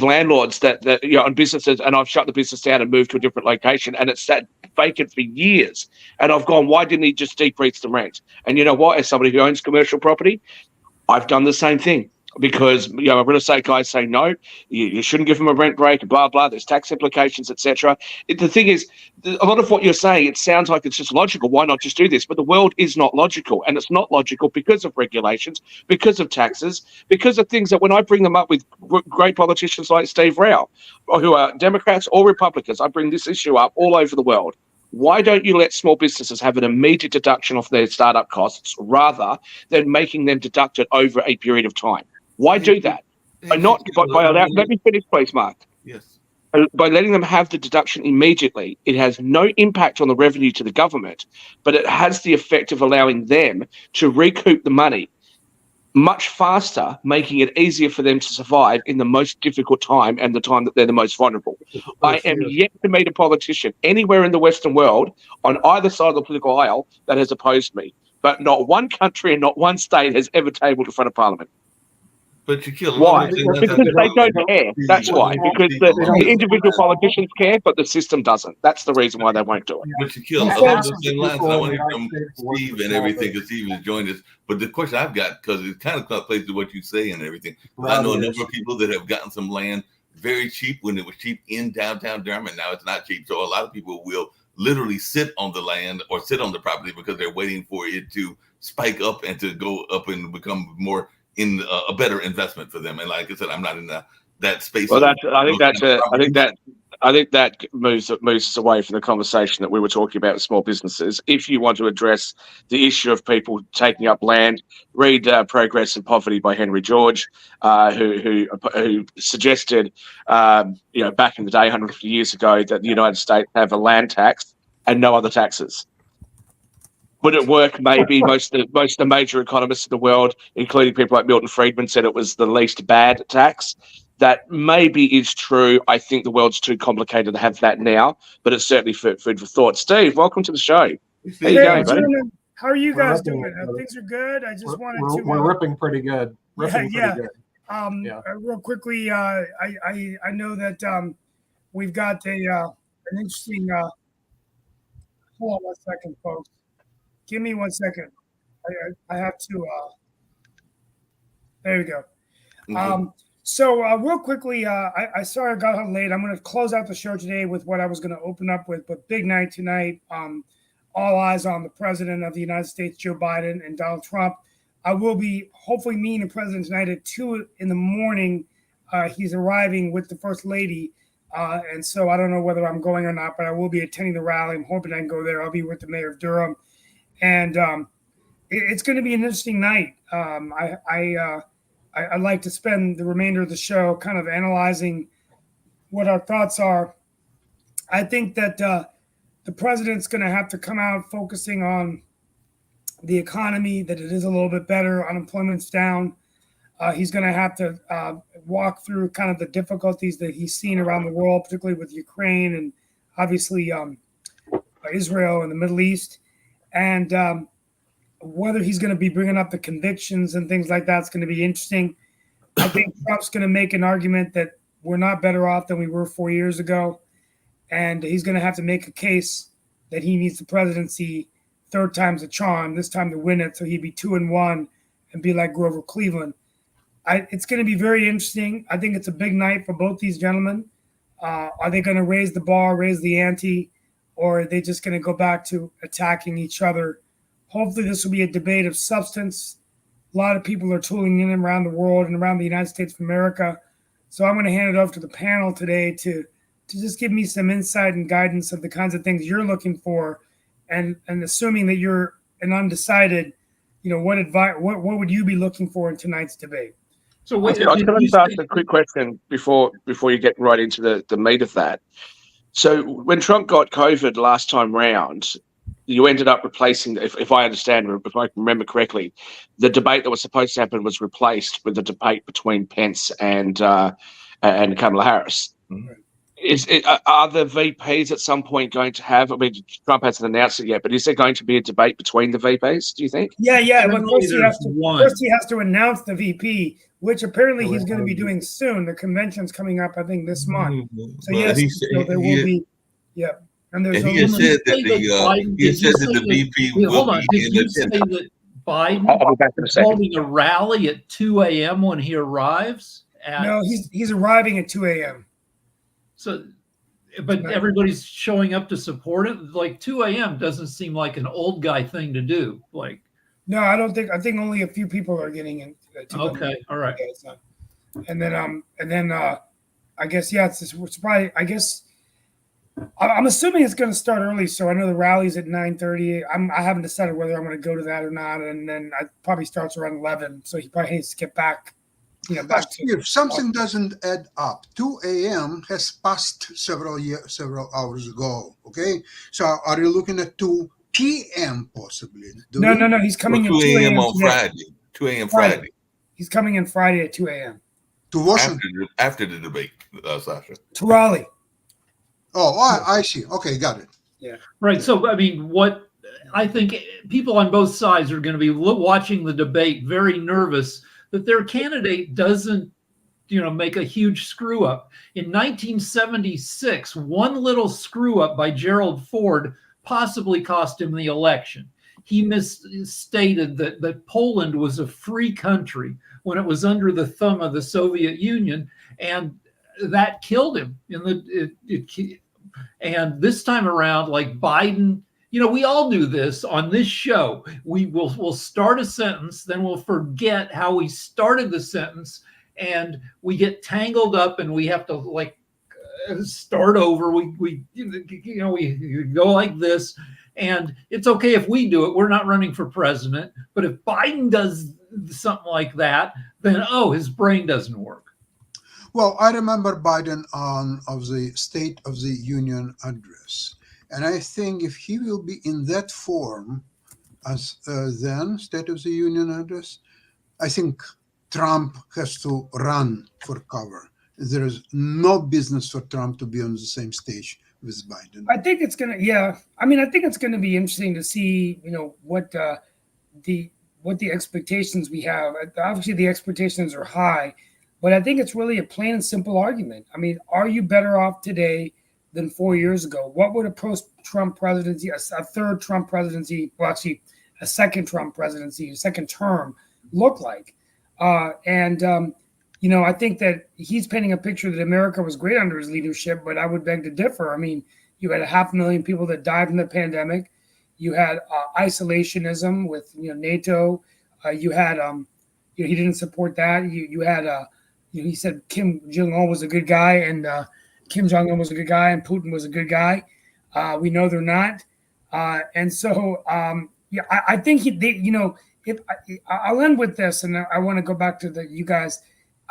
landlords that on businesses, and I've shut the business down and moved to a different location, and it's sat vacant for years. And I've gone, why didn't he just decrease the rent? And you know what? As somebody who owns commercial property, I've done the same thing. Because real estate guys say no, you shouldn't give them a rent break, blah blah. There's tax implications, etc. The thing is, a lot of what you're saying, it sounds like it's just logical. Why not just do this? But the world is not logical, and it's not logical because of regulations, because of taxes, because of things that when I bring them up with great politicians like Steve Rao, who are Democrats or Republicans, I bring this issue up all over the world. Why don't you let small businesses have an immediate deduction off their startup costs rather than making them deducted over a period of time? Why do that? Let me finish, please, Mark. Yes. By letting them have the deduction immediately, it has no impact on the revenue to the government, but it has the effect of allowing them to recoup the money much faster, making it easier for them to survive in the most difficult time and the time that they're the most vulnerable. I am yet to meet a politician anywhere in the Western world on either side of the political aisle that has opposed me, but not one country and not one state has ever tabled in front of Parliament. But you kill. Why? Because they don't care. That's why. Because the individual politicians care, but the system doesn't. That's the reason why they won't do it. But you kill. Along the same lines, I want to hear from Steve and everything, because Steve has joined us. But the question I've got, because it kind of plays to what you say and everything. I know a number of people that have gotten some land very cheap when it was cheap in downtown Durham. Now it's not cheap. So a lot of people will literally sit on the land or sit on the property because they're waiting for it to spike up and to go up and become more in a better investment for them. And like I said, I'm not in that space. Well, I think that moves us away from the conversation that we were talking about with small businesses. If you want to address the issue of people taking up land, read Progress and Poverty by Henry George, who suggested, back in the day, 150 years ago, that the United States have a land tax and no other taxes. Would it work? Maybe. Most of the major economists in the world, including people like Milton Friedman, said it was the least bad tax. That maybe is true. I think the world's too complicated to have that now, but it's certainly food for thought. Steve, welcome to the show. How you going, buddy? How are you guys doing? Things are good. I just wanted to. We're ripping pretty good. Pretty good. Real quickly, I know that we've got an interesting. Hold on 1 second, folks. Give me 1 second. I have to. There we go. Mm-hmm. So real quickly, I sorry I got home late. I'm going to close out the show today with what I was going to open up with, but big night tonight. All eyes on the president of the United States, Joe Biden, and Donald Trump. I will be hopefully meeting the president tonight at 2 a.m. He's arriving with the first lady. And so I don't know whether I'm going or not, but I will be attending the rally. I'm hoping I can go there. I'll be with the mayor of Durham. And it's going to be an interesting night. I'd like to spend the remainder of the show kind of analyzing what our thoughts are. I think that the president's going to have to come out focusing on the economy, that it is a little bit better, unemployment's down. He's going to have to walk through kind of the difficulties that he's seen around the world, particularly with Ukraine and obviously Israel and the Middle East. And whether he's going to be bringing up the convictions and things like that is going to be interesting. I think Trump's going to make an argument that we're not better off than we were 4 years ago. And he's going to have to make a case that he needs the presidency third time's a charm, this time to win it. So he'd be 2-1 and be like Grover Cleveland. It's going to be very interesting. I think it's a big night for both these gentlemen. Are they going to raise the bar, raise the ante, or are they just going to go back to attacking each other? Hopefully this will be a debate of substance. A lot of people are tuning in around the world and around the United States of America. So I'm going to hand it over to the panel today to just give me some insight and guidance of the kinds of things you're looking for. And assuming that you're an undecided, what advice, what would you be looking for in tonight's debate? So I was going to ask a quick question before you get right into the meat of that. So when Trump got COVID last time round, you ended up replacing, if I understand, if I remember correctly, the debate that was supposed to happen was replaced with the debate between Pence and Kamala Harris. Mm-hmm. Are the VPs at some point going to have? I mean, Trump hasn't announced it yet, but is there going to be a debate between the VPs? Do you think? Yeah. But first he has to announce the VP, which apparently he's going to be doing soon. The convention's coming up, I think, this month. So well, yes, there will be. Yeah, and there's. And he has said that the VP will be in attendance. That Biden is holding a rally at 2 a.m. when he arrives? No, he's arriving at 2 a.m. So, but everybody's showing up to support it. Like 2 a.m. doesn't seem like an old guy thing to do. Like, no, I don't think. I think only a few people are getting in. Okay, all right. And then I guess it's probably. I guess I'm assuming it's going to start early. So I know the rally's at 9:30. I haven't decided whether I'm going to go to that or not. And then it probably starts around 11. So he probably needs to get back. If something doesn't add up, 2 a.m. has passed several hours ago. Okay, so are you looking at 2 p.m. possibly? No. He's coming at 2 a.m. on Friday. 2 a.m. Friday. He's coming in Friday at 2 a.m. to Washington after the debate, Sasha. To Raleigh. Oh, I see. Okay, got it. Yeah. Right. So I mean, what I think people on both sides are going to be watching the debate, very nervous that their candidate doesn't, make a huge screw up. In 1976, one little screw up by Gerald Ford possibly cost him the election. He misstated that Poland was a free country when it was under the thumb of the Soviet Union, and that killed him. And this time around, like Biden, we all do this on this show. We'll start a sentence, then we'll forget how we started the sentence, and we get tangled up, and we have to start over. We go like this, and it's okay if we do it. We're not running for president, but if Biden does something like that, then his brain doesn't work. Well, I remember Biden of the State of the Union address. And I think if he will be in that form as then State of the Union address, I think Trump has to run for cover. There is no business for Trump to be on the same stage with Biden. I think it's going to, I think it's going to be interesting to see, what the expectations we have. Obviously, the expectations are high, but I think it's really a plain and simple argument. I mean, are you better off today than 4 years ago? What would a post-Trump presidency, a third Trump presidency, well, actually a second Trump presidency, a second term look like? I think that he's painting a picture that America was great under his leadership, but I would beg to differ. I mean, you had 500,000 people that died in the pandemic. You had isolationism with NATO. You had he didn't support that. You had he said Kim Jong-un was a good guy, and Kim Jong-un was a good guy and Putin was a good guy. We know they're not. I think I'll end with this, and I want to go back to you guys.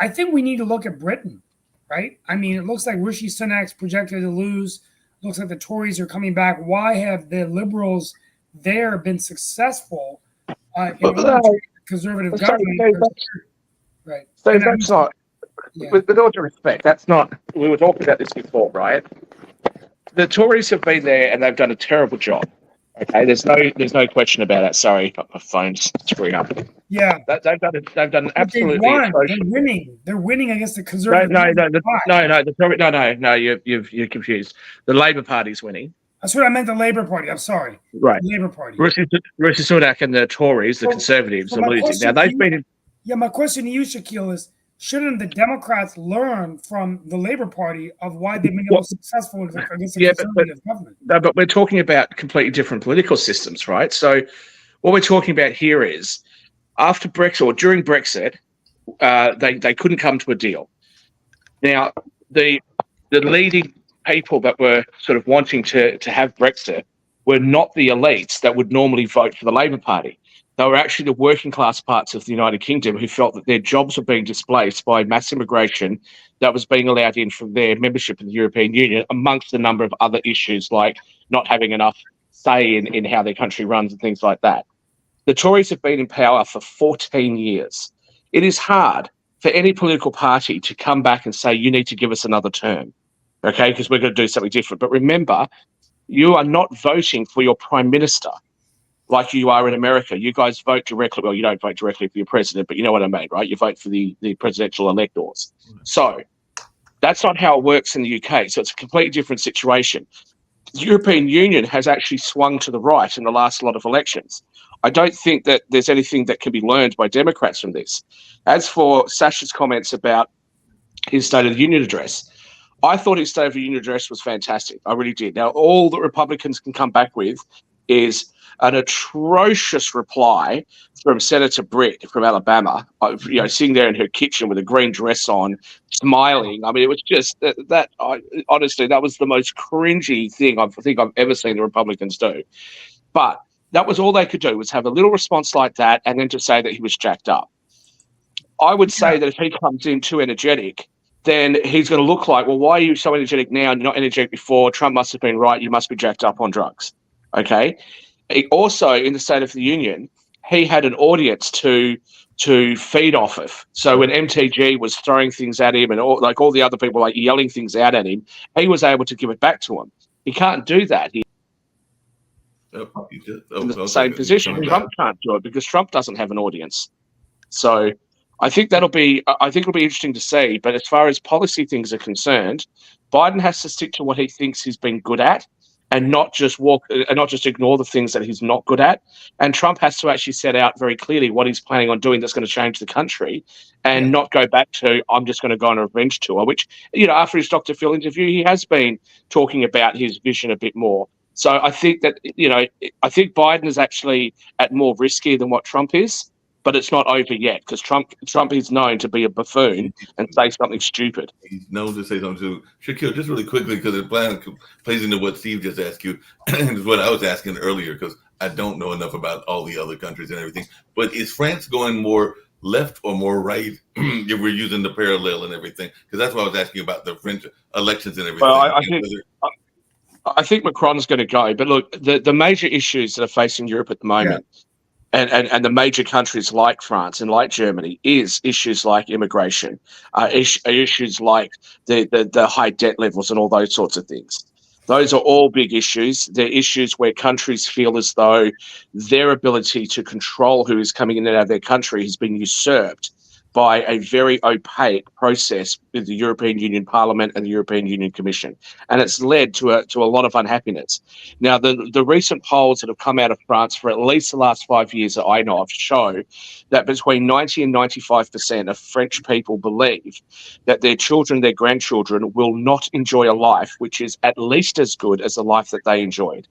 I think we need to look at Britain, right? I mean, it looks like Rishi Sunak's projected to lose. Looks like the Tories are coming back. Why have the Liberals there been successful in conservative government? Right. So And that's not, yeah. with all due respect, that's not, we were talking about this before, right? The Tories have been there and they've done a terrible job. Okay, there's no question about that. Sorry, my phone's screwing up. Yeah. They've done But they absolutely won. atrocious. They're winning. They're winning against the No, Conservative. you're confused. The Labor Party's winning. That's what I meant. The Labor Party. I'm sorry. Right. The Labor Party. Rishi Sunak and the Tories, the Conservatives, are losing. Now they've been. Yeah, my question to you, Shaquille, is: shouldn't the Democrats learn from the Labor Party of why they've been able successful against the Conservative government? No, but we're talking about completely different political systems, right? So, what we're talking about here is after Brexit or during Brexit, they couldn't come to a deal. Now, the leading people that were sort of wanting to have Brexit were not the elites that would normally vote for the Labor Party. They were actually the working class parts of the United Kingdom who felt that their jobs were being displaced by mass immigration that was being allowed in from their membership in the European Union, amongst a number of other issues like not having enough say in how their country runs and things like that. The Tories have been in power for 14 years. It is hard for any political party to come back and say, you need to give us another term, okay, because we're going to do something different. But remember, you are not voting for your prime minister like you are in America. You guys vote directly. Well, you don't vote directly for your president, but you know what I mean, right? You vote for the presidential electors. So that's not how it works in the UK. So it's a completely different situation. The European Union has actually swung to the right in the last lot of elections. I don't think that there's anything that can be learned by Democrats from this. As for Sasha's comments about his State of the Union address, I thought his State of the Union address was fantastic. I really did. Now, all that Republicans can come back with is an atrocious reply from Senator Britt from Alabama, sitting there in her kitchen with a green dress on, smiling. I mean, it was just honestly, that was the most cringy thing I think I've ever seen the Republicans do. But that was all they could do, was have a little response like that and then to say that he was jacked up. I would say that if he comes in too energetic, then he's going to look like, well, why are you so energetic now and you're not energetic before? Trump must have been right. You must be jacked up on drugs. Okay. Also, in the State of the Union, he had an audience to feed off of. So when MTG was throwing things at him and all the other people like yelling things out at him, he was able to give it back to him. He can't do that. In the same position. Trump can't do it because Trump doesn't have an audience. So I think it'll be interesting to see. But as far as policy things are concerned, Biden has to stick to what he thinks he's been good at, and not just ignore the things that he's not good at. And Trump has to actually set out very clearly what he's planning on doing that's going to change the country, and not go back to, I'm just going to go on a revenge tour, which, after his Dr. Phil interview, he has been talking about his vision a bit more. So I think that, I think Biden is actually at more risky than what Trump is, but it's not over yet, because Trump is known to be a buffoon and say something stupid. He's known to say something too. Shaquille, just really quickly, because it plays into what Steve just asked you, and is what I was asking earlier, because I don't know enough about all the other countries and everything. But is France going more left or more right if we're using the parallel and everything? Because that's what I was asking about the French elections and everything. Well, I think Macron's going to go. But look, the major issues that are facing Europe at the moment, and the major countries like France and like Germany, is issues like immigration, issues like the high debt levels and all those sorts of things. Those are all big issues. They're issues where countries feel as though their ability to control who is coming in and out of their country has been usurped by a very opaque process with the European Union Parliament and the European Union Commission. And it's led to a lot of unhappiness. Now, the recent polls that have come out of France for at least the last 5 years that I know of show that between 90 and 95% of French people believe that their children, their grandchildren will not enjoy a life which is at least as good as the life that they enjoyed.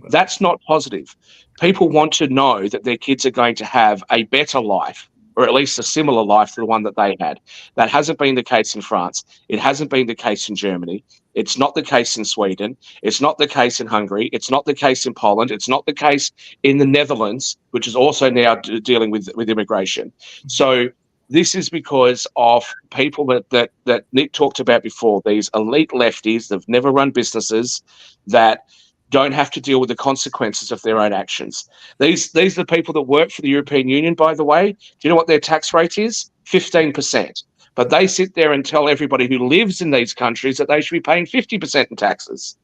That's not positive. People want to know that their kids are going to have a better life, or at least a similar life to the one that they had. That hasn't been the case in France. It hasn't been the case in Germany. It's not the case in Sweden. It's not the case in Hungary. It's not the case in Poland. It's not the case in the Netherlands, which is also now dealing with immigration. So this is because of people that Nick talked about before, these elite lefties that have never run businesses, that don't have to deal with the consequences of their own actions. These are the people that work for the European Union, by the way. Do you know what their tax rate is? 15%. But they sit there and tell everybody who lives in these countries that they should be paying 50% in taxes.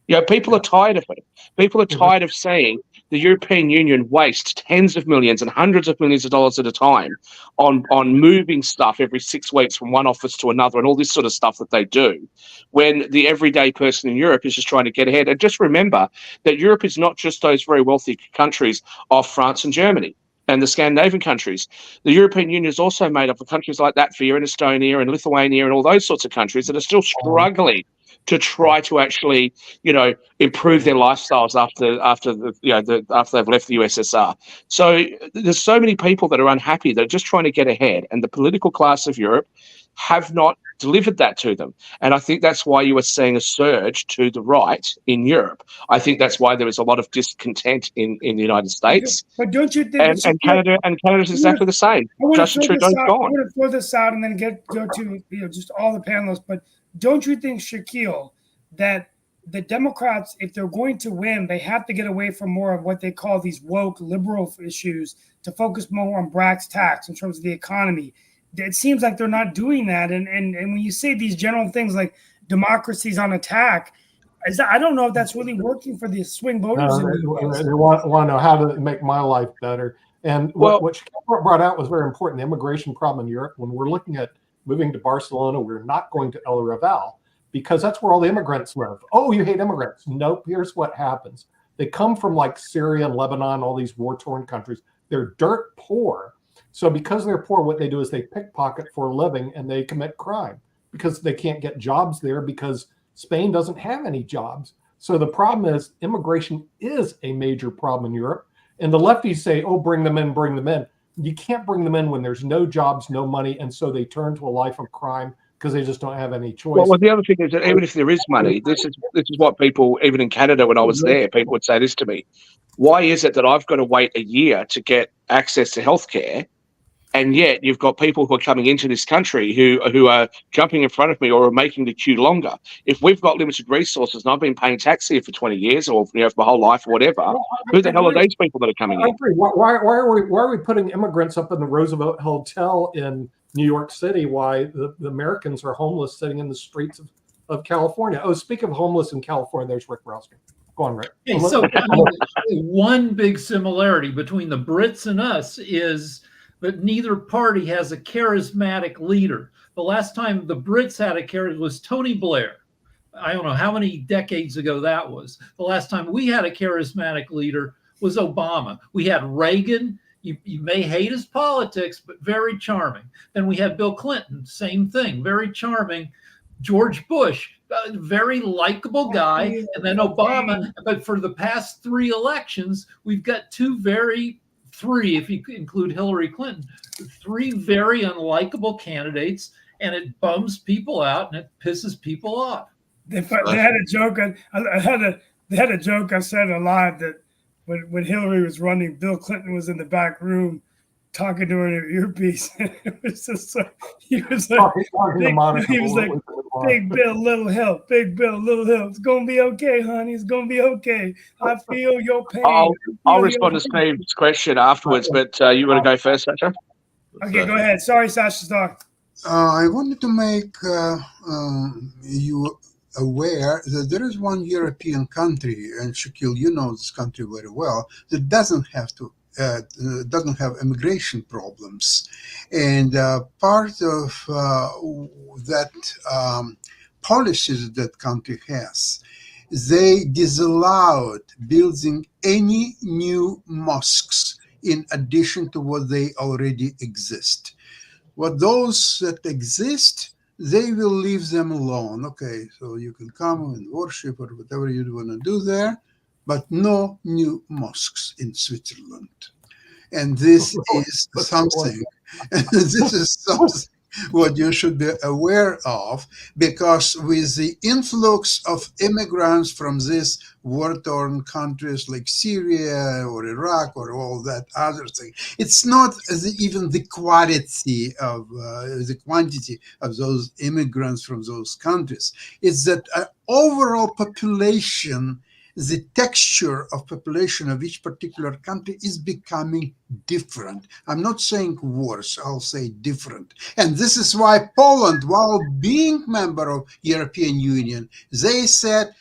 You know, people are tired of it. People are tired of seeing the European Union waste tens of millions and hundreds of millions of dollars at a time on moving stuff every 6 weeks from one office to another and all this sort of stuff that they do, when the everyday person in Europe is just trying to get ahead. And just remember that Europe is not just those very wealthy countries of France and Germany and the Scandinavian countries. The European Union is also made up of countries like Latvia and Estonia and Lithuania and all those sorts of countries that are still struggling to try to actually, you know, improve their lifestyles after they've left the USSR. So there's so many people that are unhappy that are just trying to get ahead, and the political class of Europe have not delivered that to them. And I think that's why you are seeing a surge to the right in Europe. I think that's why there is a lot of discontent in the United States. But don't you think? And Canada is exactly the same. Justin Trudeau's gone. I want to throw this out and then go to just all the panelists. But don't you think, Shaquille, that the Democrats, if they're going to win, they have to get away from more of what they call these woke liberal issues to focus more on brass tacks in terms of the economy? It seems like they're not doing that. And when you say these general things like democracy's on attack, I don't know if that's really working for the swing voters. They want to know how to make my life better. And what Shaquille brought out was very important. The immigration problem in Europe, when we're looking at moving to Barcelona, we're not going to El Raval because that's where all the immigrants live. Oh, you hate immigrants. Nope. Here's what happens. They come from like Syria and Lebanon, all these war-torn countries. They're dirt poor. So because they're poor, what they do is they pickpocket for a living and they commit crime because they can't get jobs there because Spain doesn't have any jobs. So the problem is immigration is a major problem in Europe. And the lefties say, oh, bring them in, bring them in. You can't bring them in when there's no jobs, no money. And so they turn to a life of crime because they just don't have any choice. Well, the other thing is that even if there is money, this is what people, even in Canada when I was there, people would say this to me. Why is it that I've got to wait a year to get access to healthcare? And yet you've got people who are coming into this country who are jumping in front of me or are making the queue longer. If we've got limited resources and I've been paying tax here for 20 years or for my whole life or whatever, who the hell are these people that are coming in? Why are we putting immigrants up in the Roosevelt Hotel in New York City? Why the Americans are homeless sitting in the streets of California? Oh, speak of homeless in California, there's Rick Roskin. Go on, Rick. Okay, so one big similarity between the Brits and us is that neither party has a charismatic leader. The last time the Brits had a charismatic was Tony Blair. I don't know how many decades ago that was. The last time we had a charismatic leader was Obama. We had Reagan. You may hate his politics, but very charming. Then we had Bill Clinton, same thing, very charming. George Bush, very likable guy. And then Obama. But for the past 3 elections, we've got three, if you include Hillary Clinton, 3 very unlikable candidates, and it bums people out and it pisses people off. They had a joke. They had a joke. I said alive that when Hillary was running, Bill Clinton was in the back room talking to her in her earpiece. It was just he was like, Big Bill, little help. Big Bill, little help. It's gonna be okay, honey. It's gonna be okay. I feel your pain. I'll respond to Steve's question afterwards, but you want to go first, Sasha? Okay, go ahead. Sorry, Sasha's dog. I wanted to make you aware that there is one European country, and Shaquille, you know this country very well, that doesn't have immigration problems, and part of that policies that country has, they disallowed building any new mosques in addition to what they already exist. What those that exist, they will leave them alone. Okay, so you can come and worship or whatever you want to do there, but no new mosques in Switzerland. And this is something, what you should be aware of, because with the influx of immigrants from these war-torn countries like Syria or Iraq or all that other thing, it's not even the quality of the quantity of those immigrants from those countries. It's that overall population the texture of population of each particular country is becoming different. I'm not saying worse, I'll say different. And this is why Poland, while being member of European Union, they said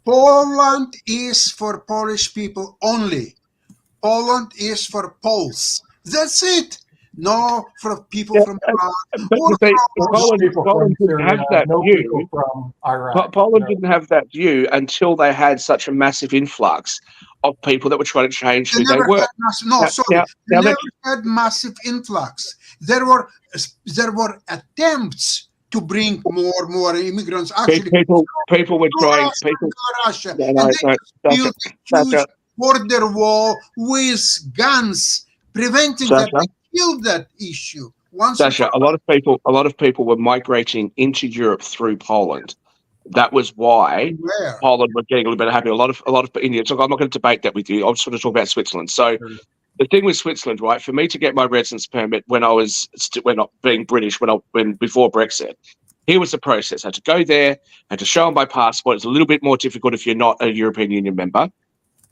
Poland is for Polish people only. Poland is for Poles. That's it. No, for people from Prague. Poland didn't have that view. From Iraq. Poland didn't have that view until they had such a massive influx of people that were trying to change who they were. They never had massive influx. There were attempts to bring more immigrants. Actually, people were trying. Russia, and they built a huge border wall with guns, preventing that. They killed that issue. Sasha, a lot of people were migrating into Europe through Poland. That was why Poland was getting a little bit happy. A lot of Indians. Look, I'm not going to debate that with you. I'm just going to talk about Switzerland. So. The thing with Switzerland, right? For me to get my residence permit when I was not being British, when before Brexit, here was the process. I had to go there, I had to show them my passport. It's a little bit more difficult if you're not a European Union member.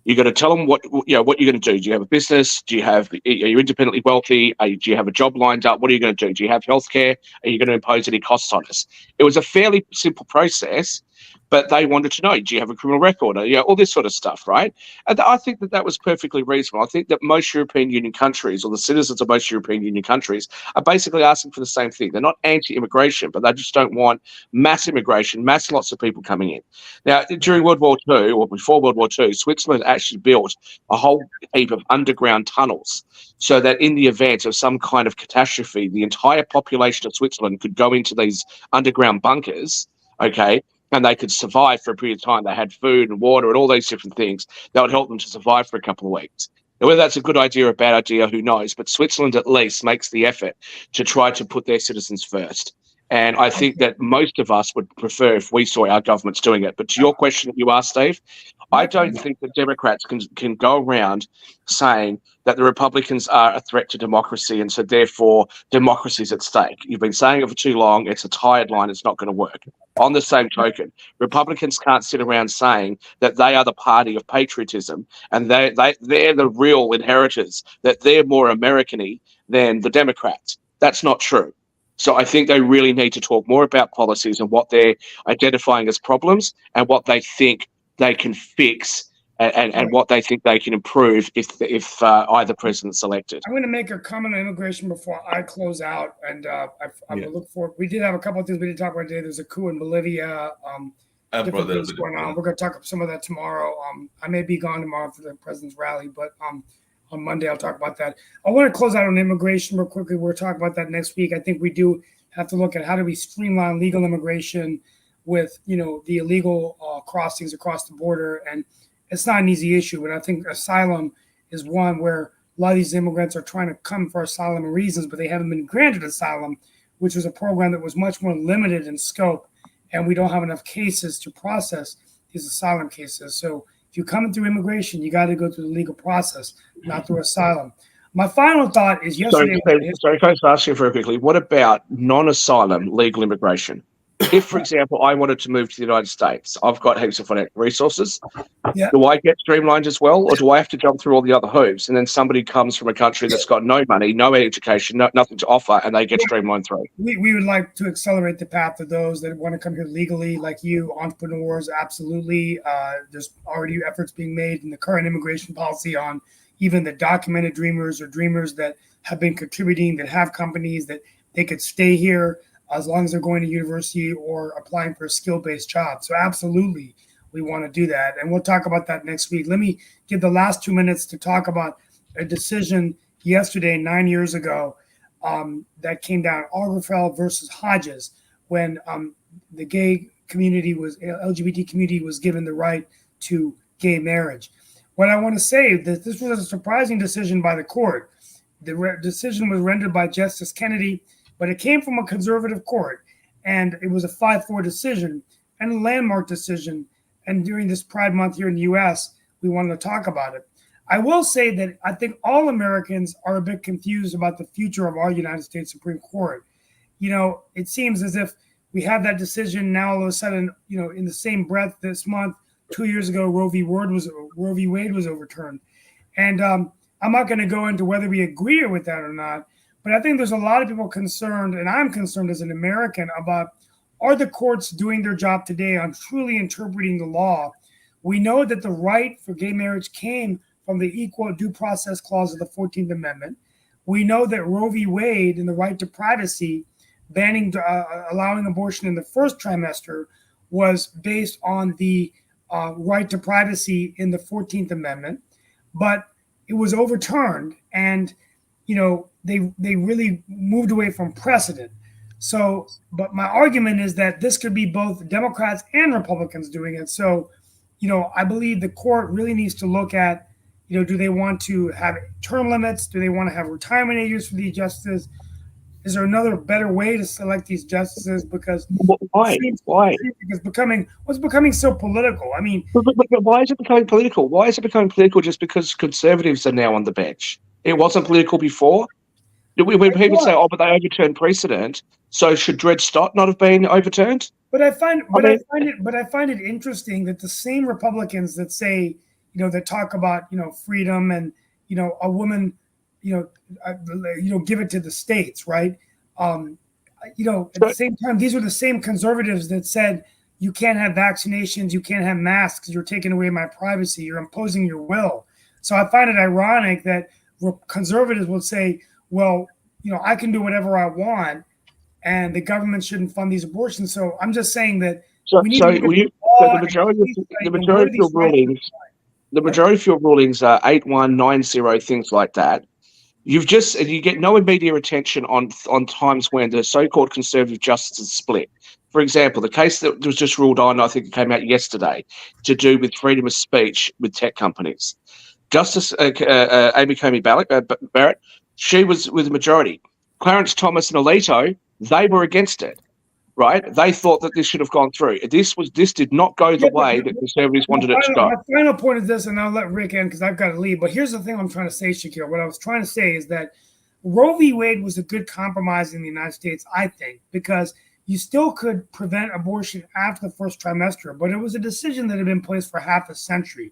You got to tell them what you're going to do. Do you have a business? Are you independently wealthy? Do you have a job lined up? What are you going to do? Do you have healthcare? Are you going to impose any costs on us? It was a fairly simple process. But they wanted to know, do you have a criminal record? All this sort of stuff, right? And I think that was perfectly reasonable. I think that most European Union countries, or the citizens of most European Union countries, are basically asking for the same thing. They're not anti-immigration, but they just don't want mass immigration, lots of people coming in. Now, during World War II, or before World War II, Switzerland actually built a whole heap of underground tunnels so that in the event of some kind of catastrophe, the entire population of Switzerland could go into these underground bunkers, okay, and they could survive for a period of time. They had food and water and all these different things that would help them to survive for a couple of weeks. Now, whether that's a good idea or a bad idea, who knows? But Switzerland at least makes the effort to try to put their citizens first. And I think that most of us would prefer if we saw our governments doing it. But to your question that you asked, Steve, I don't think that Democrats can go around saying that the Republicans are a threat to democracy and so therefore democracy is at stake. You've been saying it for too long. It's a tired line. It's not going to work. On the same token, Republicans can't sit around saying that they are the party of patriotism and they're the real inheritors, that they're more American-y than the Democrats. That's not true. So I think they really need to talk more about policies and what they're identifying as problems and what they think they can fix and what they think they can improve if either president's elected. I'm going to make a comment on immigration before I close out, and I will look forward. We did have a couple of things we didn't talk about today. There's a coup in Bolivia. Different things going on. We're going to talk about some of that tomorrow. I may be gone tomorrow for the president's rally, but on Monday I'll talk about that. I want to close out on immigration real quickly. We'll talk about that next week. I think we do have to look at how do we streamline legal immigration with the illegal crossings across the border, and it's not an easy issue, but I think asylum is one where a lot of these immigrants are trying to come for asylum reasons, but they haven't been granted asylum, which was a program that was much more limited in scope, and we don't have enough cases to process these asylum cases. So if you're coming through immigration, you got to go through the legal process, not through asylum. My final thought is yesterday. Sorry, can I just ask you very quickly, what about non-asylum legal immigration? If, for example, I wanted to move to the United States, I've got heaps of financial resources. Yeah. Do I get streamlined as well, or do I have to jump through all the other hoops? And then somebody comes from a country that's got no money, no education, nothing to offer, and they get streamlined through. We would like to accelerate the path of those that want to come here legally, like you, entrepreneurs. Absolutely. There's already efforts being made in the current immigration policy on even the documented dreamers or dreamers that have been contributing, that have companies that they could stay here as long as they're going to university or applying for a skill-based job. So absolutely, we want to do that. And we'll talk about that next week. Let me give the last 2 minutes to talk about a decision yesterday, 9 years ago, that came down, Obergefell versus Hodges, when the gay community LGBT community was given the right to gay marriage. What I want to say is that this was a surprising decision by the court. The decision was rendered by Justice Kennedy, but it came from a conservative court, and it was a 5-4 decision and a landmark decision. And during this Pride Month here in the U.S., we wanted to talk about it. I will say that I think all Americans are a bit confused about the future of our United States Supreme Court. It seems as if we have that decision now all of a sudden, in the same breath this month, 2 years ago Roe v. Wade was overturned. And I'm not going to go into whether we agree with that or not, but I think there's a lot of people concerned, and I'm concerned as an American about, are the courts doing their job today on truly interpreting the law? We know that the right for gay marriage came from the Equal Due Process Clause of the 14th Amendment. We know that Roe v. Wade and the right to privacy, banning allowing abortion in the first trimester, was based on the right to privacy in the 14th Amendment, but it was overturned, and they really moved away from precedent. So, but my argument is that this could be both Democrats and Republicans doing it. So, I believe the court really needs to look at, do they want to have term limits? Do they want to have retirement ages for these justices? Is there another better way to select these justices? Because why? It's becoming so political. I mean, but why is it becoming political? Why is it becoming political just because conservatives are now on the bench? It wasn't political before. When people say, "Oh, but they overturned precedent," so should Dred Scott not have been overturned? But I find it interesting that the same Republicans that say, that talk about, freedom and, a woman, give it to the states, right? At the same time, these are the same conservatives that said you can't have vaccinations, you can't have masks, you're taking away my privacy, you're imposing your will. So I find it ironic that conservatives will say, well, I can do whatever I want, and the government shouldn't fund these abortions. So I'm just saying that the majority of your rulings are 8190, things like that. You get no immediate attention on times when the so-called conservative justices split. For example, the case that was just ruled on, I think it came out yesterday, to do with freedom of speech with tech companies. Justice Amy Coney Barrett, she was with the majority. Clarence Thomas and Alito, they were against it, right? They thought that this should have gone through. This did not go the way that conservatives wanted it to go. My final point is this, and I'll let Rick in because I've got to leave. But here's the thing I'm trying to say, Shakir. What I was trying to say is that Roe v. Wade was a good compromise in the United States, I think, because you still could prevent abortion after the first trimester, but it was a decision that had been in place for half a century.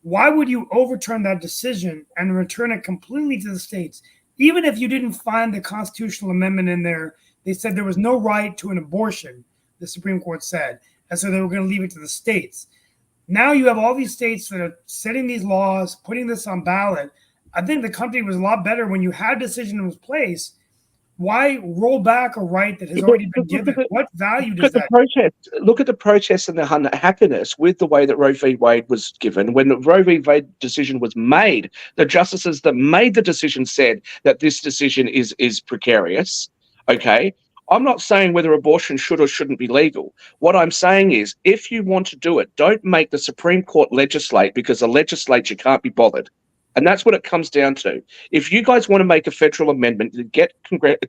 Why would you overturn that decision and return it completely to the states? Even if you didn't find the constitutional amendment in there, they said there was no right to an abortion, the Supreme Court said, and so they were going to leave it to the states. Now you have all these states that are setting these laws, putting this on ballot. I think the country was a lot better when you had a decision in place. Why roll back a right that has already been given? What value does that? Look at the protests and the happiness with the way that Roe v. Wade was given. When the Roe v. Wade decision was made, the justices that made the decision said that this decision is precarious. Okay, I'm not saying whether abortion should or shouldn't be legal. What I'm saying is, if you want to do it, don't make the Supreme Court legislate because the legislature can't be bothered. And that's what it comes down to. If you guys want to make a federal amendment, get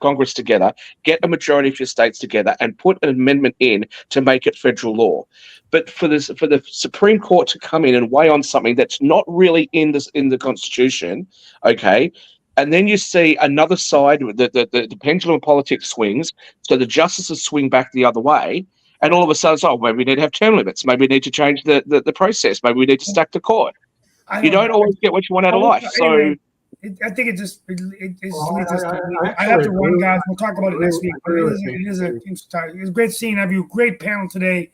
Congress together, get a majority of your states together, and put an amendment in to make it federal law. But for the Supreme Court to come in and weigh on something that's not really in the Constitution, okay, and then you see another side, the pendulum of politics swings, so the justices swing back the other way, and all of a sudden, maybe we need to have term limits, maybe we need to change the process, maybe we need to stack the court. You don't always get what you want out of life. So I think it just leads us to. I have to run, guys. We'll talk about it next week. But it's great seeing you. Great panel today.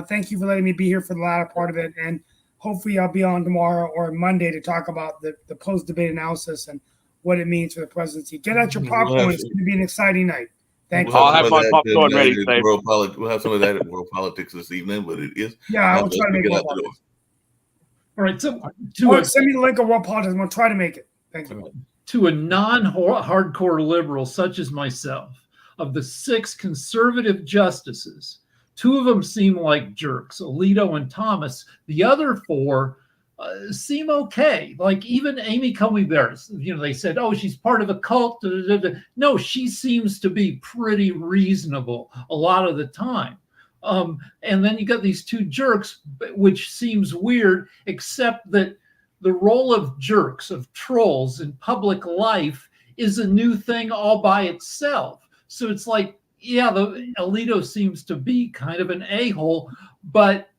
Thank you for letting me be here for the latter part of it, and hopefully I'll be on tomorrow or Monday to talk about the post-debate analysis and what it means for the presidency. Get out your popcorn. It's going to be an exciting night. Thank you. I'll have my popcorn ready. We'll have some of that at World Politics this evening, but it is. Yeah, I will try to make it. All right, so send me the link of World Politics. I'm going to try to make it. Thank you. To a non-hardcore liberal such as myself, of the 6 conservative justices, 2 of them seem like jerks, Alito and Thomas. The other 4 seem okay. Like even Amy Coney Barrett, they said, oh, she's part of a cult. No, she seems to be pretty reasonable a lot of the time. And then you got these 2 jerks, which seems weird, except that the role of jerks, of trolls in public life is a new thing all by itself. So it's like, yeah, the Alito seems to be kind of an a-hole, but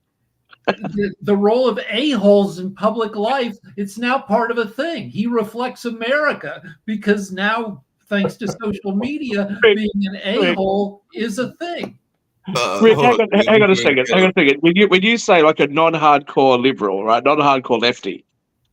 the role of a-holes in public life, it's now part of a thing. He reflects America because now, thanks to social media, being an a-hole is a thing. Rick, hang on a second. When you say like a non-hardcore liberal, right, non-hardcore lefty,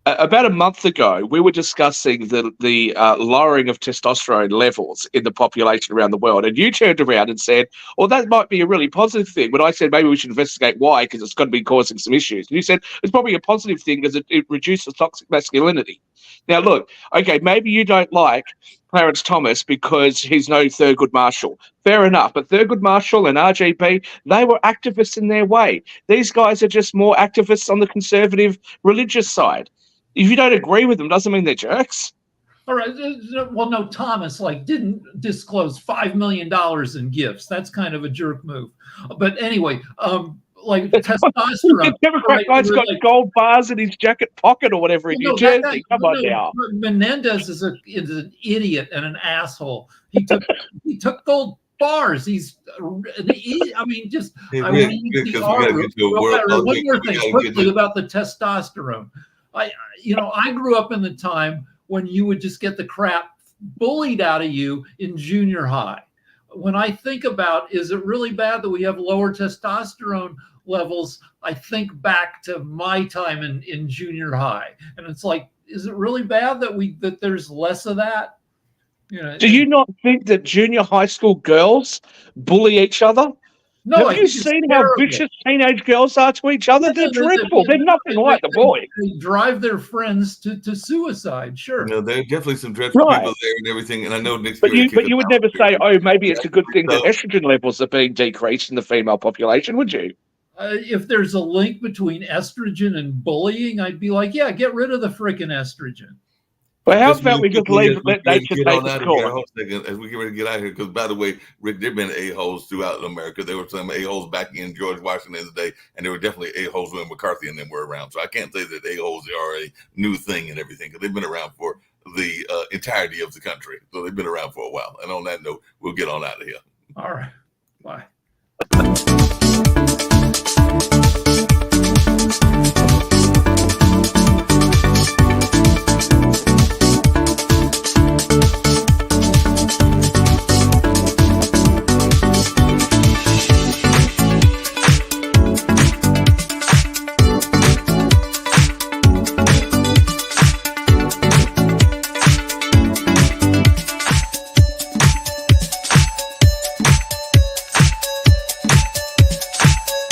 about a month ago, we were discussing the lowering of testosterone levels in the population around the world, and you turned around and said, "Well, that might be a really positive thing." But I said maybe we should investigate why, because it's going to be causing some issues. And you said it's probably a positive thing because it reduces toxic masculinity. Now, look, okay, maybe you don't like Clarence Thomas because he's no Thurgood Marshall. Fair enough. But Thurgood Marshall and RGB, they were activists in their way. These guys are just more activists on the conservative religious side. If you don't agree with them, doesn't mean they're jerks. All right. Well, no, Thomas didn't disclose $5 million in gifts. That's kind of a jerk move. But anyway, like testosterone. Guy's got gold bars in his jacket pocket or whatever in New Jersey. Come on now. Menendez is an idiot and an asshole. He took gold bars. One more thing quickly about the testosterone. I grew up in the time when you would just get the crap bullied out of you in junior high. When I think about, is it really bad that we have lower testosterone levels? I think back to my time in junior high, and it's like, is it really bad that there's less of that? Do you not think that junior high school girls bully each other? No, have you seen how vicious teenage girls are to each other? They're dreadful. They're nothing like the boys. They drive their friends to suicide. Sure. No, there are definitely some dreadful people there and everything. And I know Nick's but you would never say, "Oh, maybe it's a good thing that estrogen levels are being decreased in the female population," would you? If there's a link between estrogen and bullying, I'd be like, yeah, get rid of the freaking estrogen. Well, how about we just let nature take its course? As we get ready to get out of here, because by the way, Rick, there have been a-holes throughout America. There were some a-holes back in George Washington's day, and there were definitely a-holes when McCarthy and them were around. So I can't say that a-holes are a new thing and everything, because they've been around for the entirety of the country. So they've been around for a while. And on that note, we'll get on out of here. All right. Bye.